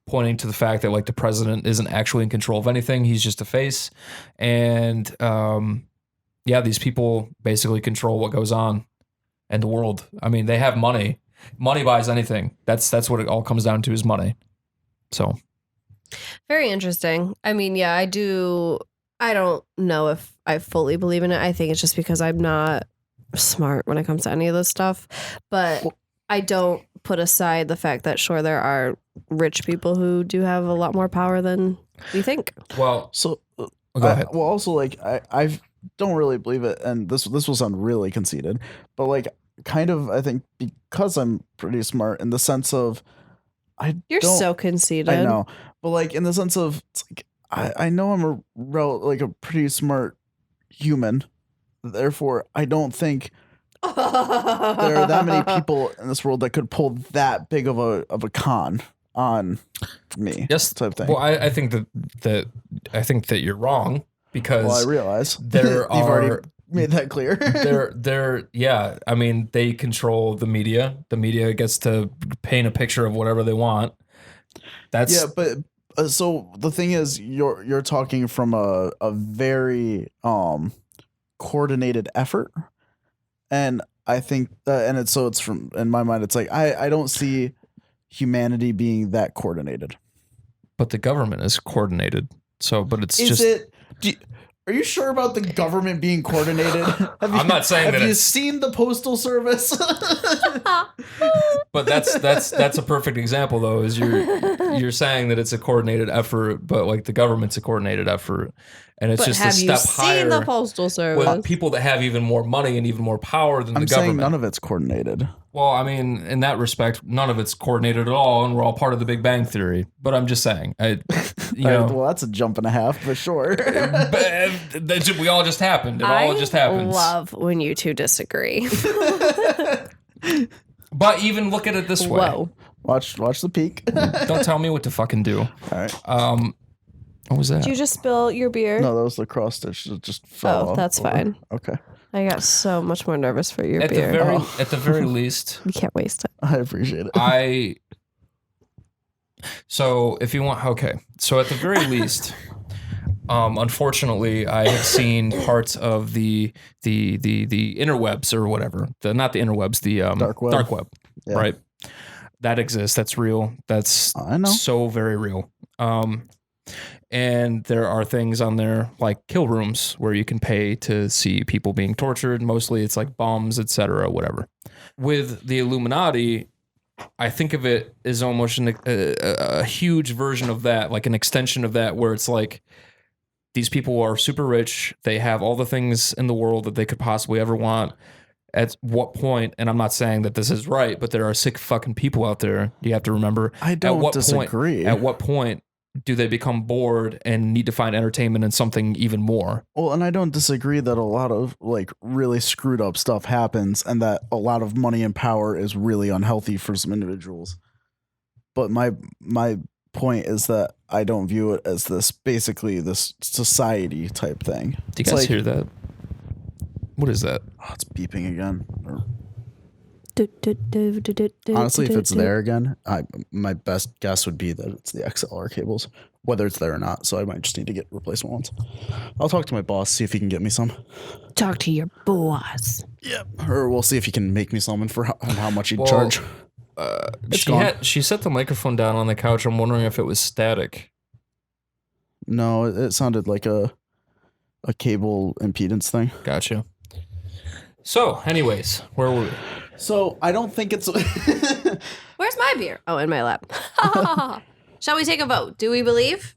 pointing to the fact that like the president isn't actually in control of anything. He's just a face. And yeah, these people basically control what goes on in the world. I mean, they have money. Money buys anything. That's what it all comes down to, is money. So Very interesting. I mean, yeah, I don't know if I fully believe in it. I think it's just because I'm not smart when it comes to any of this stuff. But I don't put aside the fact that sure there are rich people who do have a lot more power than we think. well, So go ahead. well, also like I don't really believe it, and this will sound really conceited, but like kind of I think because I'm pretty smart in the sense of You're don't- so conceited. I know, but like in the sense of it's like I know I'm a pretty smart human, therefore I don't think there are that many people in this world that could pull that big of a con on me. Yes. type thing. Well, I think that you're wrong, because Well, I realize there you've already are made that clear. yeah, I mean, they control the media. The media gets to paint a picture of whatever they want. That's Yeah, but so the thing is, you're talking from a very coordinated effort, and I think and it's from, in my mind, it's like I don't see humanity being that coordinated. but the government is coordinated. So, but it's Is just it? Are you sure about the government being coordinated? I'm not saying have that you it's- seen the postal service? But that's a perfect example, though, is you're saying that it's a coordinated effort, but like the government's a coordinated effort, and it's But just a have you step seen higher the postal service? with people that have even more money and even more power than I'm the saying government. none of it's coordinated. Well, I mean, in that respect, none of it's coordinated at all, and we're all part of the Big Bang Theory. But I'm just saying, Well, that's a jump and a half for sure. we all just happened. It all just happens. love when you two disagree. But even look at it this way. Whoa. watch the peak. Don't tell me what to fucking do. All right. What was that? Did you just spill your beer? No, that was the cross stitch that just fell. Oh, that's over. fine. Okay, I got so much more nervous for your at beer. the very least, You can't waste it. I appreciate it. So if you want, okay. So at the very least, unfortunately, I have seen parts of the interwebs or whatever. Not the interwebs, the Dark web. Dark web, Yeah. right? That exists. That's real. That's I know. so very real. And there are things on there like kill rooms where you can pay to see people being tortured. Mostly it's like bombs, etc., whatever. With the Illuminati, I think of it as almost a huge version of that, like an extension of that, where it's like these people are super rich. They have all the things in the world that they could possibly ever want. At what point, and I'm not saying that this is right, but there are sick fucking people out there. You have to remember. I don't disagree. At what point do they become bored and need to find entertainment in something even more? Well, and I don't disagree that a lot of like really screwed up stuff happens and that a lot of money and power is really unhealthy for some individuals. But my point is that I don't view it as this society type thing. Do you guys hear that? What is that? Oh, it's beeping again. Honestly, if it's there again, my best guess would be that it's the XLR cables, whether it's there or not. So I might just need to get replacement ones. I'll talk to my boss, see if he can get me some. Talk to your boss. Yeah, or we'll see if he can make me some and for how much he'd charge. She set the microphone down on the couch. I'm wondering if it was static. No, it sounded like a cable impedance thing. Gotcha. So, anyways, where were we? So I don't think it's. Where's my beer? Oh, in my lap. Shall we take a vote? Do we believe?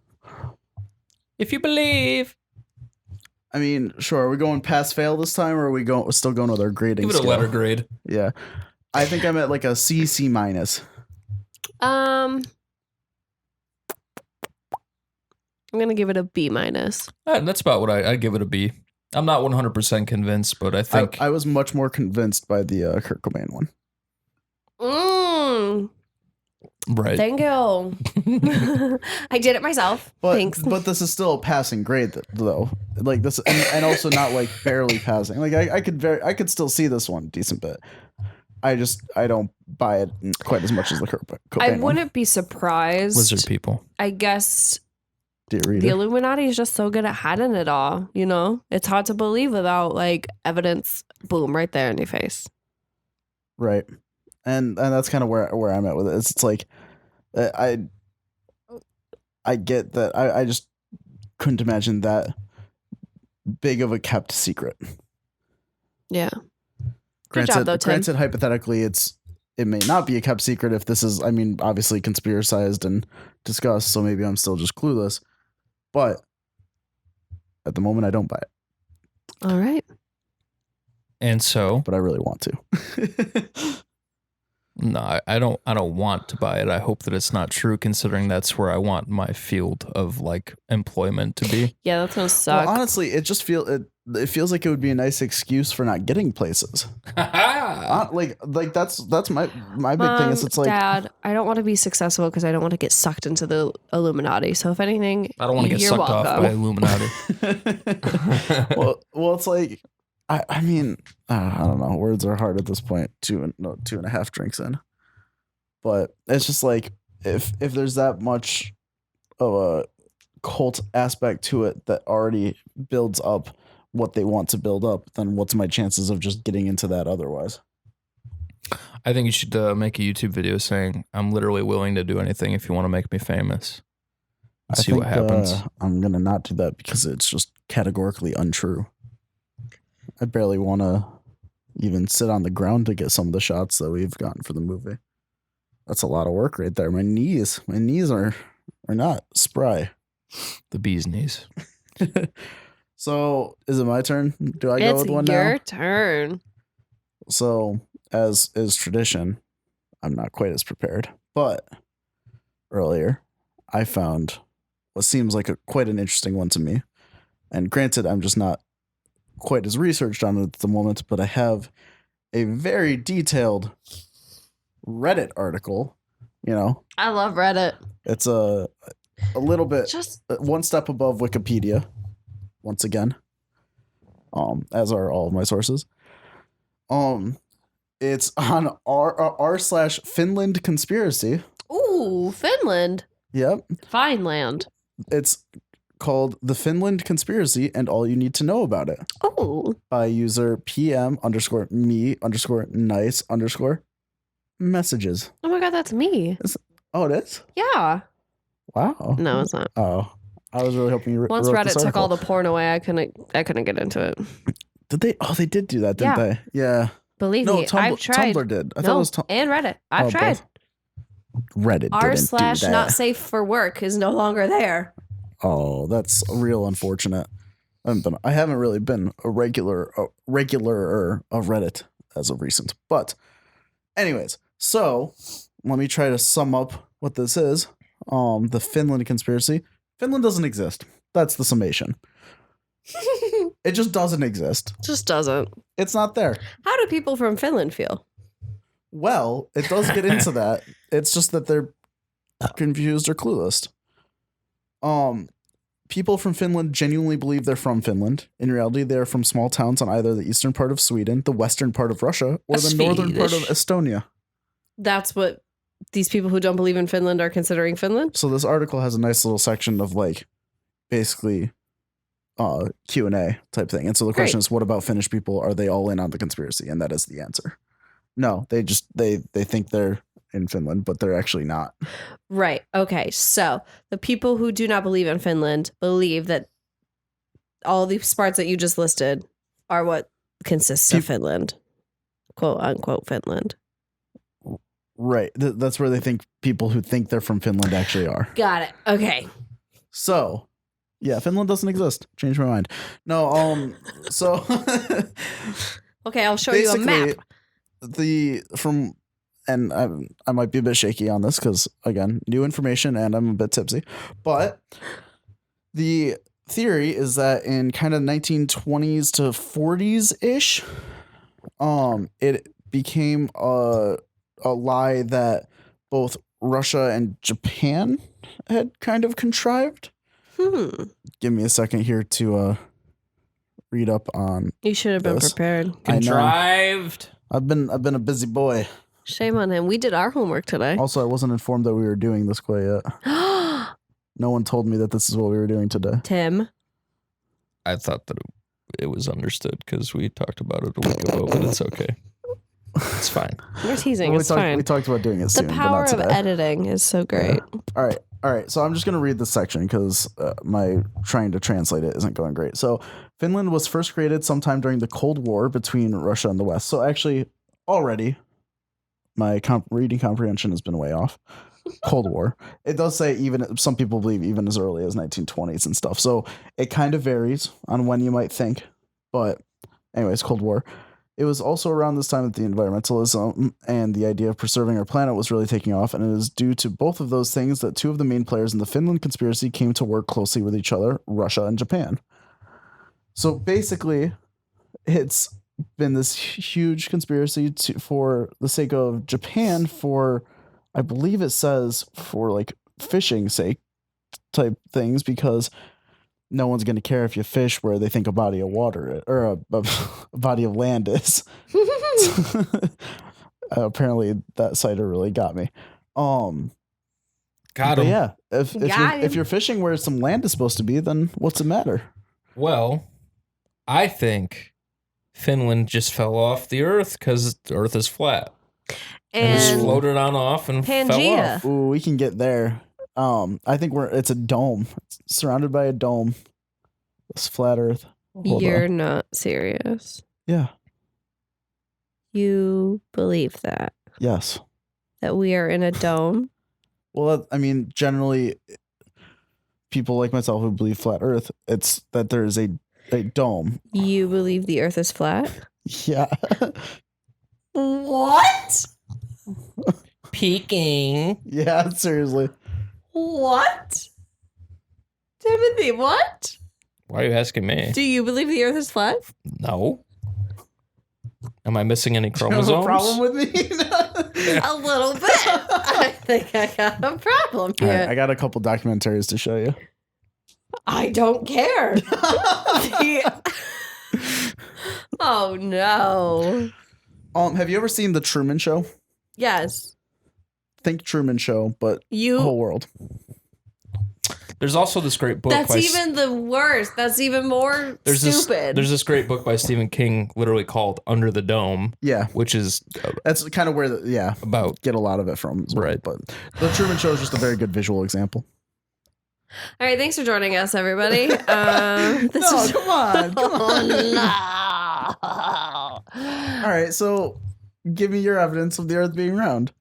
If you believe. I mean, sure. Are we going pass fail this time, or are we still going with our grading? Give it a letter grade. Yeah, I think I'm at like a C minus. I'm gonna give it a B minus. That's about what I'd give it a B. I'm not 100% convinced, but I think I was much more convinced by the Kurt Cobain one. Right. Thank you. I did it myself. Thanks. But this is still a passing grade though. Like this, and also not like barely passing. Like I could still see this one decent bit. I don't buy it quite as much as the Kurt Cobain I wouldn't be surprised. Lizard people. I guess. The Illuminati is just so good at hiding it all, you know? It's hard to believe without like evidence, boom, right there in your face. Right. And that's kind of where I'm at with it. It's like I get that I just couldn't imagine that big of a kept secret. Yeah. Good job, though, Tim. Granted, hypothetically, it may not be a kept secret if this is, I mean, obviously conspiracized and discussed, so maybe I'm still just clueless. But at the moment, I don't buy it. All right. And so, but I really want to. No, I don't want to buy it. I hope that it's not true, considering that's where I want my field of like employment to be. Yeah, that's gonna suck. Well, honestly, it feels like it would be a nice excuse for not getting places. like that's my big thing is it's like, Dad, I don't want to be successful because I don't want to get sucked into the Illuminati. So if anything, I don't want to get sucked off by Illuminati. well, it's like. I mean, I don't know. Words are hard at this point. 2.5 drinks in, but it's just like if there's that much of a cult aspect to it that already builds up what they want to build up, then what's my chances of just getting into that otherwise? I think you should make a YouTube video saying, "I'm literally willing to do anything if you want to make me famous." See what happens. I'm gonna not do that because it's just categorically untrue. I barely want to even sit on the ground to get some of the shots that we've gotten for the movie. That's a lot of work right there. My knees are not spry. The bee's knees. So is it my turn? Do I go with one now? It's your turn. So as is tradition, I'm not quite as prepared, but earlier I found what seems like quite an interesting one to me. And granted, I'm just not quite as researched on it at the moment, but I have a very detailed Reddit article. You know, I love Reddit. It's a little bit Just one step above Wikipedia. Once again, as are all of my sources. It's on r/Finland conspiracy. ooh, Finland, Yep, fine land. it's called The Finland Conspiracy and All You Need to Know About It Oh, by user PM_me_nice_messages. oh my God, that's me. Oh, it is? Yeah. Wow. No, it's not. Oh, I was really hoping you Once wrote Reddit this took article. all the porn away, I couldn't get into it. Did they? Oh, they did do that, didn't Yeah. they? Yeah. Believe No, me, I've tried. Tumblr did. I thought No, it was and Reddit. I've tried. both. Reddit didn't do that. r/not safe for work is no longer there. Oh, that's real unfortunate. I haven't really been a regular of Reddit as of recent. But anyways, so let me try to sum up what this is. The Finland conspiracy. Finland doesn't exist. That's the summation. It just doesn't exist. Just doesn't. It's not there. How do people from Finland feel? Well, it does get into that. It's just that they're confused or clueless. People from Finland genuinely believe they're from Finland. In reality, they are from small towns on either the eastern part of Sweden, the western part of Russia, or the northern part of Estonia. That's what these people who don't believe in Finland are considering Finland? So this article has a nice little section of like basically Q&A type thing. And so the question is, what about Finnish people? Are they all in on the conspiracy? And that is the answer. No, they think they're in Finland, but they're actually not. Right. Okay. So the people who do not believe in Finland believe that all these parts that you just listed are what consists of Finland, quote unquote Finland. Right. That's where they think people who think they're from Finland actually are. Got it. Okay. So, yeah, Finland doesn't exist. Change my mind. No. So. Okay, I'll show you a map. And I might be a bit shaky on this because, again, new information and I'm a bit tipsy. But the theory is that in kind of 1920s to 40s-ish, it became a lie that both Russia and Japan had kind of contrived. Give me a second here to read up on. You should have been prepared. Contrived. I've been a busy boy. Shame on him. We did our homework today. Also, I wasn't informed that we were doing this quite yet. No one told me that this is what we were doing today. Tim. I thought that it was understood because we talked about it a week ago, but it's okay. It's fine. We're teasing. Well, it's fine. We talked about doing it soon. The power but not of today. editing is so great. Yeah. All right. So I'm just going to read this section because my trying to translate it isn't going great. So Finland was first created sometime during the Cold War between Russia and the West. So actually, already, my reading comprehension has been way off. Cold War. It does say even some people believe even as early as 1920s and stuff. So it kind of varies on when you might think. But anyways, Cold War. It was also around this time that the environmentalism and the idea of preserving our planet was really taking off, and it is due to both of those things that two of the main players in the Finland conspiracy came to work closely with each other, Russia and Japan. So basically, it's been this huge conspiracy for the sake of Japan for, I believe it says, for like fishing sake type things, because no one's going to care if you fish where they think a body of water or a body of land is. Apparently that cider really got me. Got him. Yeah, if you're fishing where some land is supposed to be, then what's the matter? Well, I think Finland just fell off the Earth because the Earth is flat. And just floated on off and fell off. Ooh, we can get there. I think it's a dome. It's surrounded by a dome. It's flat Earth. You're not serious. Yeah. You believe that? Yes. That we are in a dome? Well, I mean, generally, people like myself who believe flat Earth, it's that there is a dome. You believe the Earth is flat? Yeah. What? Peeking. Yeah, seriously. What? Timothy, what? Why are you asking me? Do you believe the Earth is flat? No. Am I missing any chromosomes? You have a problem with me? A little bit. I think I got a problem here. Right, I got a couple documentaries to show you. I don't care. Oh, no. Have you ever seen The Truman Show? Yes. Think Truman Show, but whole world. There's also this great book. That's even the worst. That's even more stupid. There's this great book by Stephen King, literally called Under the Dome. Yeah, which is that's kind of where about get a lot of it from, right? But The Truman Show is just a very good visual example. All right, thanks for joining us, everybody. Come on. Oh, no. All right, so give me your evidence of the Earth being round.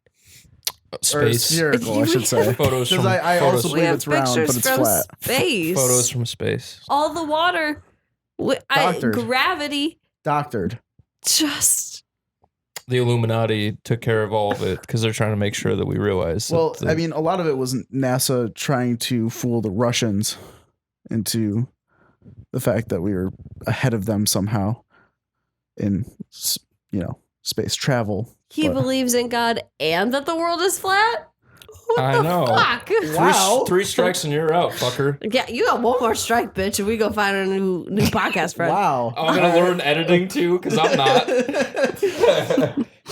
Or Space. spherical, I should say. Photos Because from I photos, also We believe have it's round, but pictures it's from flat. space. photos from space. All the water. Doctored. Gravity. Doctored. Just. The Illuminati took care of all of it because they're trying to make sure that we realize. That Well, I mean, a lot of it was NASA trying to fool the Russians into the fact that we were ahead of them somehow in, space travel. He But- believes in God and that the world is flat? What I the know. fuck? Wow. Three strikes and you're out, fucker. Yeah, you got one more strike, bitch, and we go find a new podcast friend. Wow. I'm gonna learn editing too because I'm not.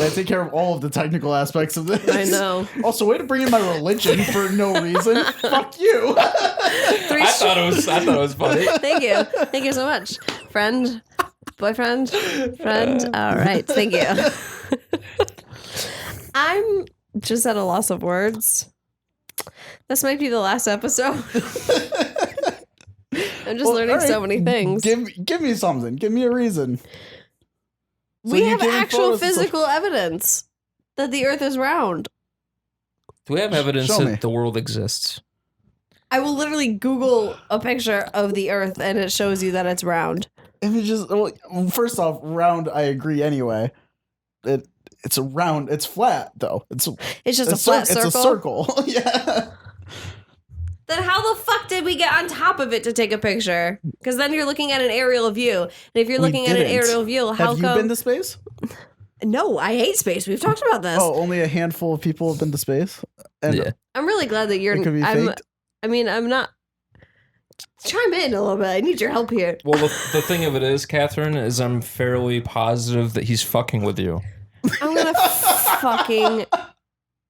I take care of all of the technical aspects of this. I know. Also, way to bring in my religion for no reason. Fuck you. I thought it was funny. Thank you so much, friend, boyfriend, friend. All right, thank you. I'm just at a loss of words. This might be the last episode. I'm just learning all right, so many things. Give me something. Give me a reason. So We you have gave me actual photos and stuff. physical evidence that the Earth is round. Do we have evidence Show me. that the world exists? I will literally Google a picture of the Earth and it shows you that it's round. Well, first off, round. I agree. Anyway, it's a round. It's flat though. It's It's just a flat circle. It's a circle. Yeah. Then how the fuck did we get on top of it to take a picture? Because then you're looking at an aerial view. And if you're We looking at an didn't. aerial view, how Have come? you been to space? No, I hate space. We've talked about this. Oh, only a handful of people have been to space. And Yeah. I'm really glad that you're. it could be faked. I'm not. Chime in a little bit. I need your help here. Well, the thing of it is, Catherine, is I'm fairly positive that he's fucking with you. I'm gonna fucking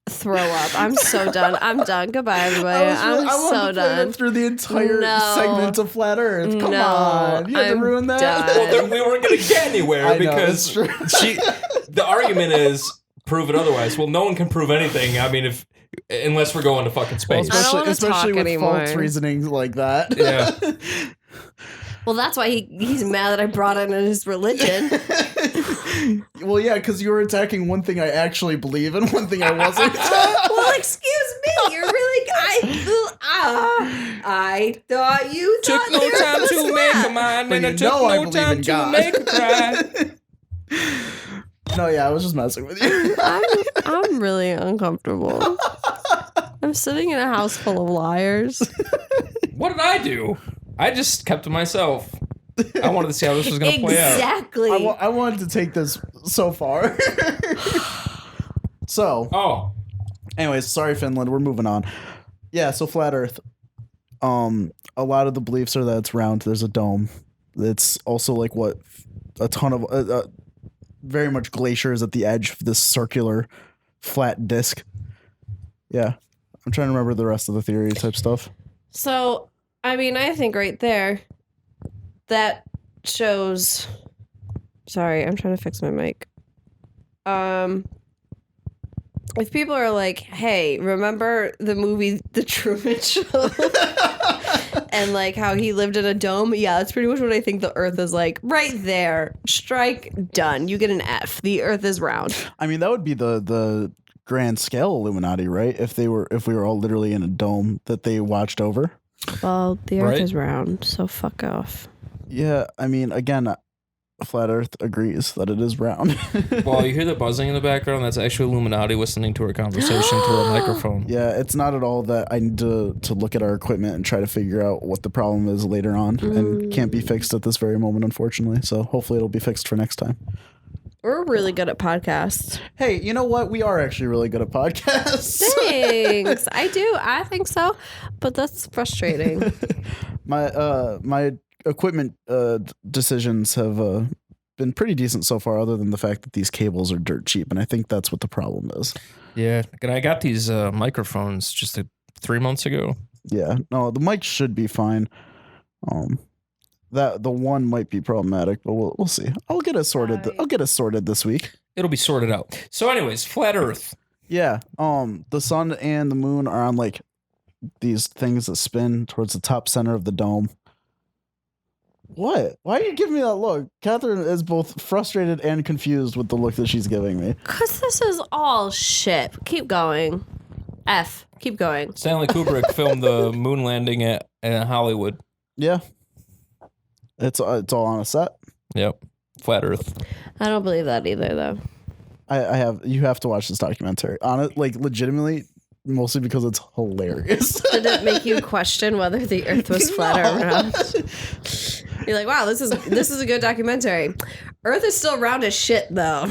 throw up. I'm so done. I'm done. Goodbye, everybody. I'm I so wanted to play done. that through the entire No. segment of Flat Earth. Come No, on, you had to I'm ruin that. done. Well, then we weren't going to get anywhere I know, because it's true. the argument is prove it otherwise. Well, no one can prove anything. I mean, unless we're going to fucking Well, space. I don't wanna especially talk with anymore. false reasoning like that. Yeah. Well, that's why he's mad that I brought in his religion. Well, yeah, because you were attacking one thing I actually believe and one thing I wasn't. Well, excuse me. You're really. I thought you Took thought no the Earth time was to flat. make a mind, But and you it took know I no believe time in to God. make a cry. No, yeah, I was just messing with you. I'm really uncomfortable. I'm sitting in a house full of liars. What did I do? I just kept to myself. I wanted to see how this was going to play out. Exactly. I wanted to take this so far. So, Oh, anyways, sorry, Finland. We're moving on. Yeah, so flat Earth. A lot of the beliefs are that it's round. There's a dome. It's also like what a ton of very much glaciers at the edge of this circular flat disc. Yeah, I'm trying to remember the rest of the theory type stuff. So, I mean, I think right there, that shows. Sorry, I'm trying to fix my mic. If people are like, "Hey, remember the movie The Truman Show?" and like how he lived in a dome? Yeah, that's pretty much what I think the Earth is like. Right there, strike done. You get an F. The Earth is round. I mean, that would be the grand scale Illuminati, right? If we were all literally in a dome that they watched over. Well, the Earth Right. is round, so fuck off. Yeah, I mean, again, Flat Earth agrees that it is round. well, you hear the buzzing in the background? That's actually Illuminati listening to our conversation through a microphone. Yeah, it's not at all that I need to look at our equipment and try to figure out what the problem is later on, and can't be fixed at this very moment, unfortunately. So hopefully it'll be fixed for next time. We're really good at podcasts. Hey, you know what? We are actually really good at podcasts. Thanks. I think so. But that's frustrating. My equipment decisions have been pretty decent so far, other than the fact that these cables are dirt cheap, and I think that's what the problem is. Yeah, and I got these microphones just 3 months ago. Yeah, no, the mic should be fine. That the one might be problematic, but we'll see. I'll get it sorted. I'll get it sorted this week. It'll be sorted out. So, anyways, flat Earth. Yeah. The sun and the moon are on like these things that spin towards the top center of the dome. What? Why are you giving me that look? Catherine is both frustrated and confused with the look that she's giving me. Because this is all shit. Keep going. F. Keep going. Stanley Kubrick filmed the moon landing at Hollywood. Yeah. It's all on a set. Yep. Flat Earth. I don't believe that either, though. You have to watch this documentary on it, like legitimately, mostly because it's hilarious. Did it make you question whether the Earth was flat or round? You're like, wow, this is a good documentary. Earth is still round as shit, though.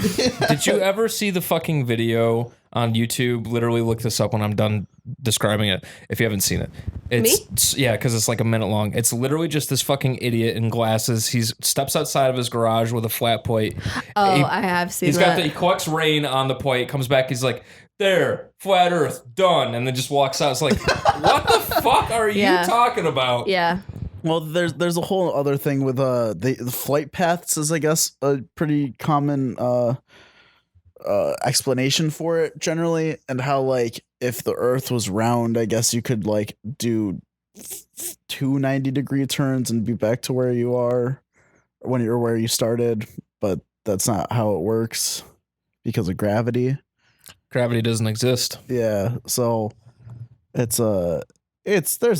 Did you ever see the fucking video on YouTube? Literally look this up when I'm done describing it, if you haven't seen it. Yeah, because it's like a minute long. It's literally just this fucking idiot in glasses. He steps outside of his garage with a flat plate. I have seen that. He collects rain on the plate, comes back, he's like, there, flat Earth, done, and then just walks out. It's like, what the fuck are you talking about? Yeah. Well, there's a whole other thing with the flight paths is, I guess, a pretty common explanation for it generally, and how, like, if the Earth was round, I guess you could like do 290-degree turns and be back to where you are when you're where you started, but that's not how it works because of gravity. Gravity doesn't exist. Yeah, so there's a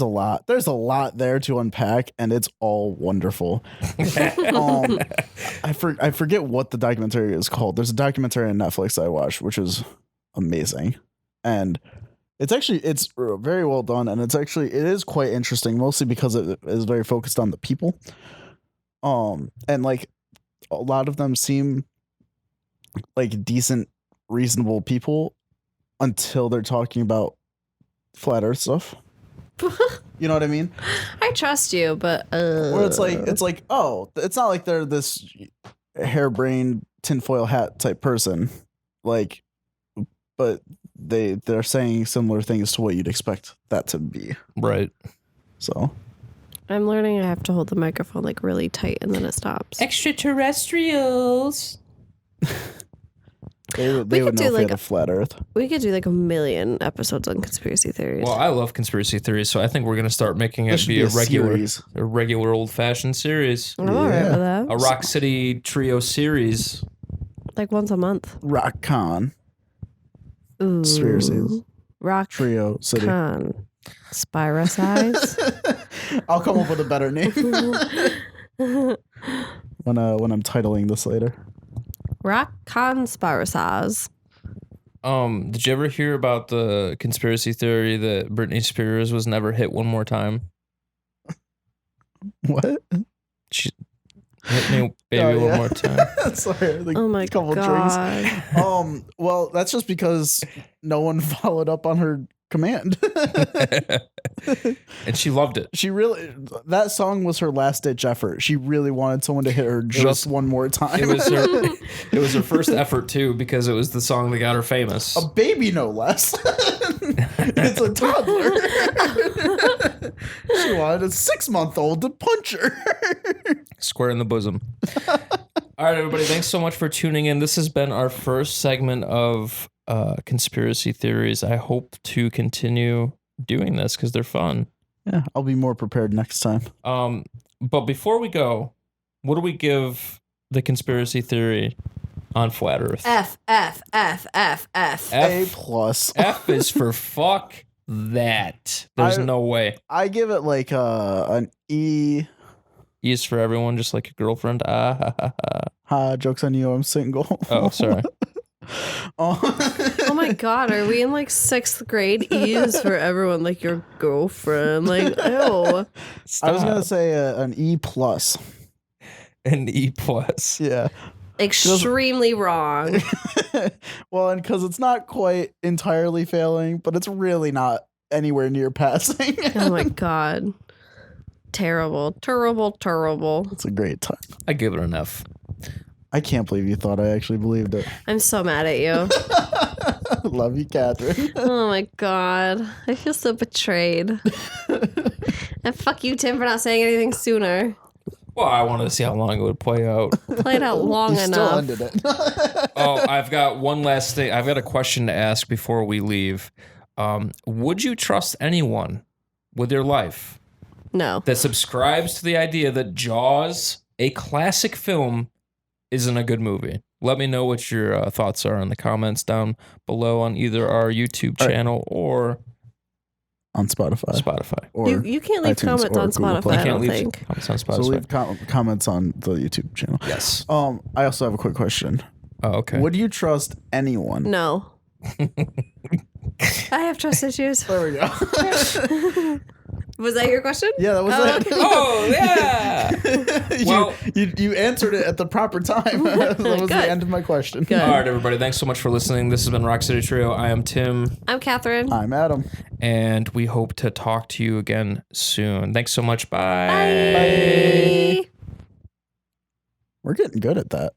lot there to unpack, and it's all wonderful. I forget what the documentary is called. There's a documentary on Netflix I watched, which is amazing, and it's very well done, and it is quite interesting, mostly because it is very focused on the people, and like a lot of them seem like decent, reasonable people until they're talking about flat Earth stuff. You know what I mean? I trust you, but where it's like, oh, it's not like they're this harebrained tinfoil hat type person, like, but they're saying similar things to what you'd expect that to be. Right. So I'm learning I have to hold the microphone like really tight and then it stops. Extraterrestrials. They would know if they had a flat Earth. We could do like a million episodes on conspiracy theories. Well, I love conspiracy theories, so I think we're going to start making it be a regular old-fashioned series. I'm all right with that. A Rock City Trio series. Like once a month. Rock Con. Ooh. Conspiracies. Rock Trio City. Con. Spiricides. I'll come up with a better name when I'm titling this later. Rock Conspiracers. Did you ever hear about the conspiracy theory that Britney Spears was never hit one more time? What? She hit me, baby, one more time. Sorry, like Oh my couple God. drinks. Well, that's just because no one followed up on her command. And she loved it. That song was her last ditch effort. She really wanted someone to hit her one more time. It was her first effort too, because it was the song that got her famous. A baby, no less. It's a toddler. She wanted a 6-month-old to punch her. Square in the bosom. All right, everybody. Thanks so much for tuning in. This has been our first segment of conspiracy theories. I hope to continue doing this because they're fun. Yeah, I'll be more prepared next time. But before we go, what do we give the conspiracy theory on flat Earth? F. A plus. F is for fuck that. There's no way. I give it like an E. E is for everyone, just like a girlfriend. Joke's on you, I'm single. Oh, sorry. Oh my God, are we in like 6th grade? E is for everyone, like your girlfriend. Like, ew. Stop. I was gonna say an E plus. An E plus. Yeah. Extremely wrong. Well, and because it's not quite entirely failing, but it's really not anywhere near passing. Oh my God. Terrible. It's a great time. I give it an F. I can't believe you thought I actually believed it. I'm so mad at you. Love you, Catherine. Oh my God. I feel so betrayed. And fuck you, Tim, for not saying anything sooner. Well, I wanted to see how long it would play out. Played out long You enough. still ended it. Oh, I've got one last thing. I've got a question to ask before we leave. Would you trust anyone with your life? No. that subscribes to the idea that Jaws, a classic film, isn't a good movie. Let me know what your thoughts are in the comments down below on either our YouTube channel or on Spotify. Or You can't leave iTunes comments or on Google Spotify, Play. I you can't don't leave think. comments on Spotify. So leave comments on the YouTube channel. Yes. I also have a quick question. Oh, okay. Would you trust anyone? No. I have trust issues. There we go. Was that your question? Yeah, that was it. Okay. Oh, yeah. Well- you answered it at the proper time. That was Good. the end of my question. Good. All right, everybody. Thanks so much for listening. This has been Rock City Trio. I am Tim, I'm Catherine. I'm Adam. and we hope to talk to you again soon. Thanks so much. Bye. We're getting good at that.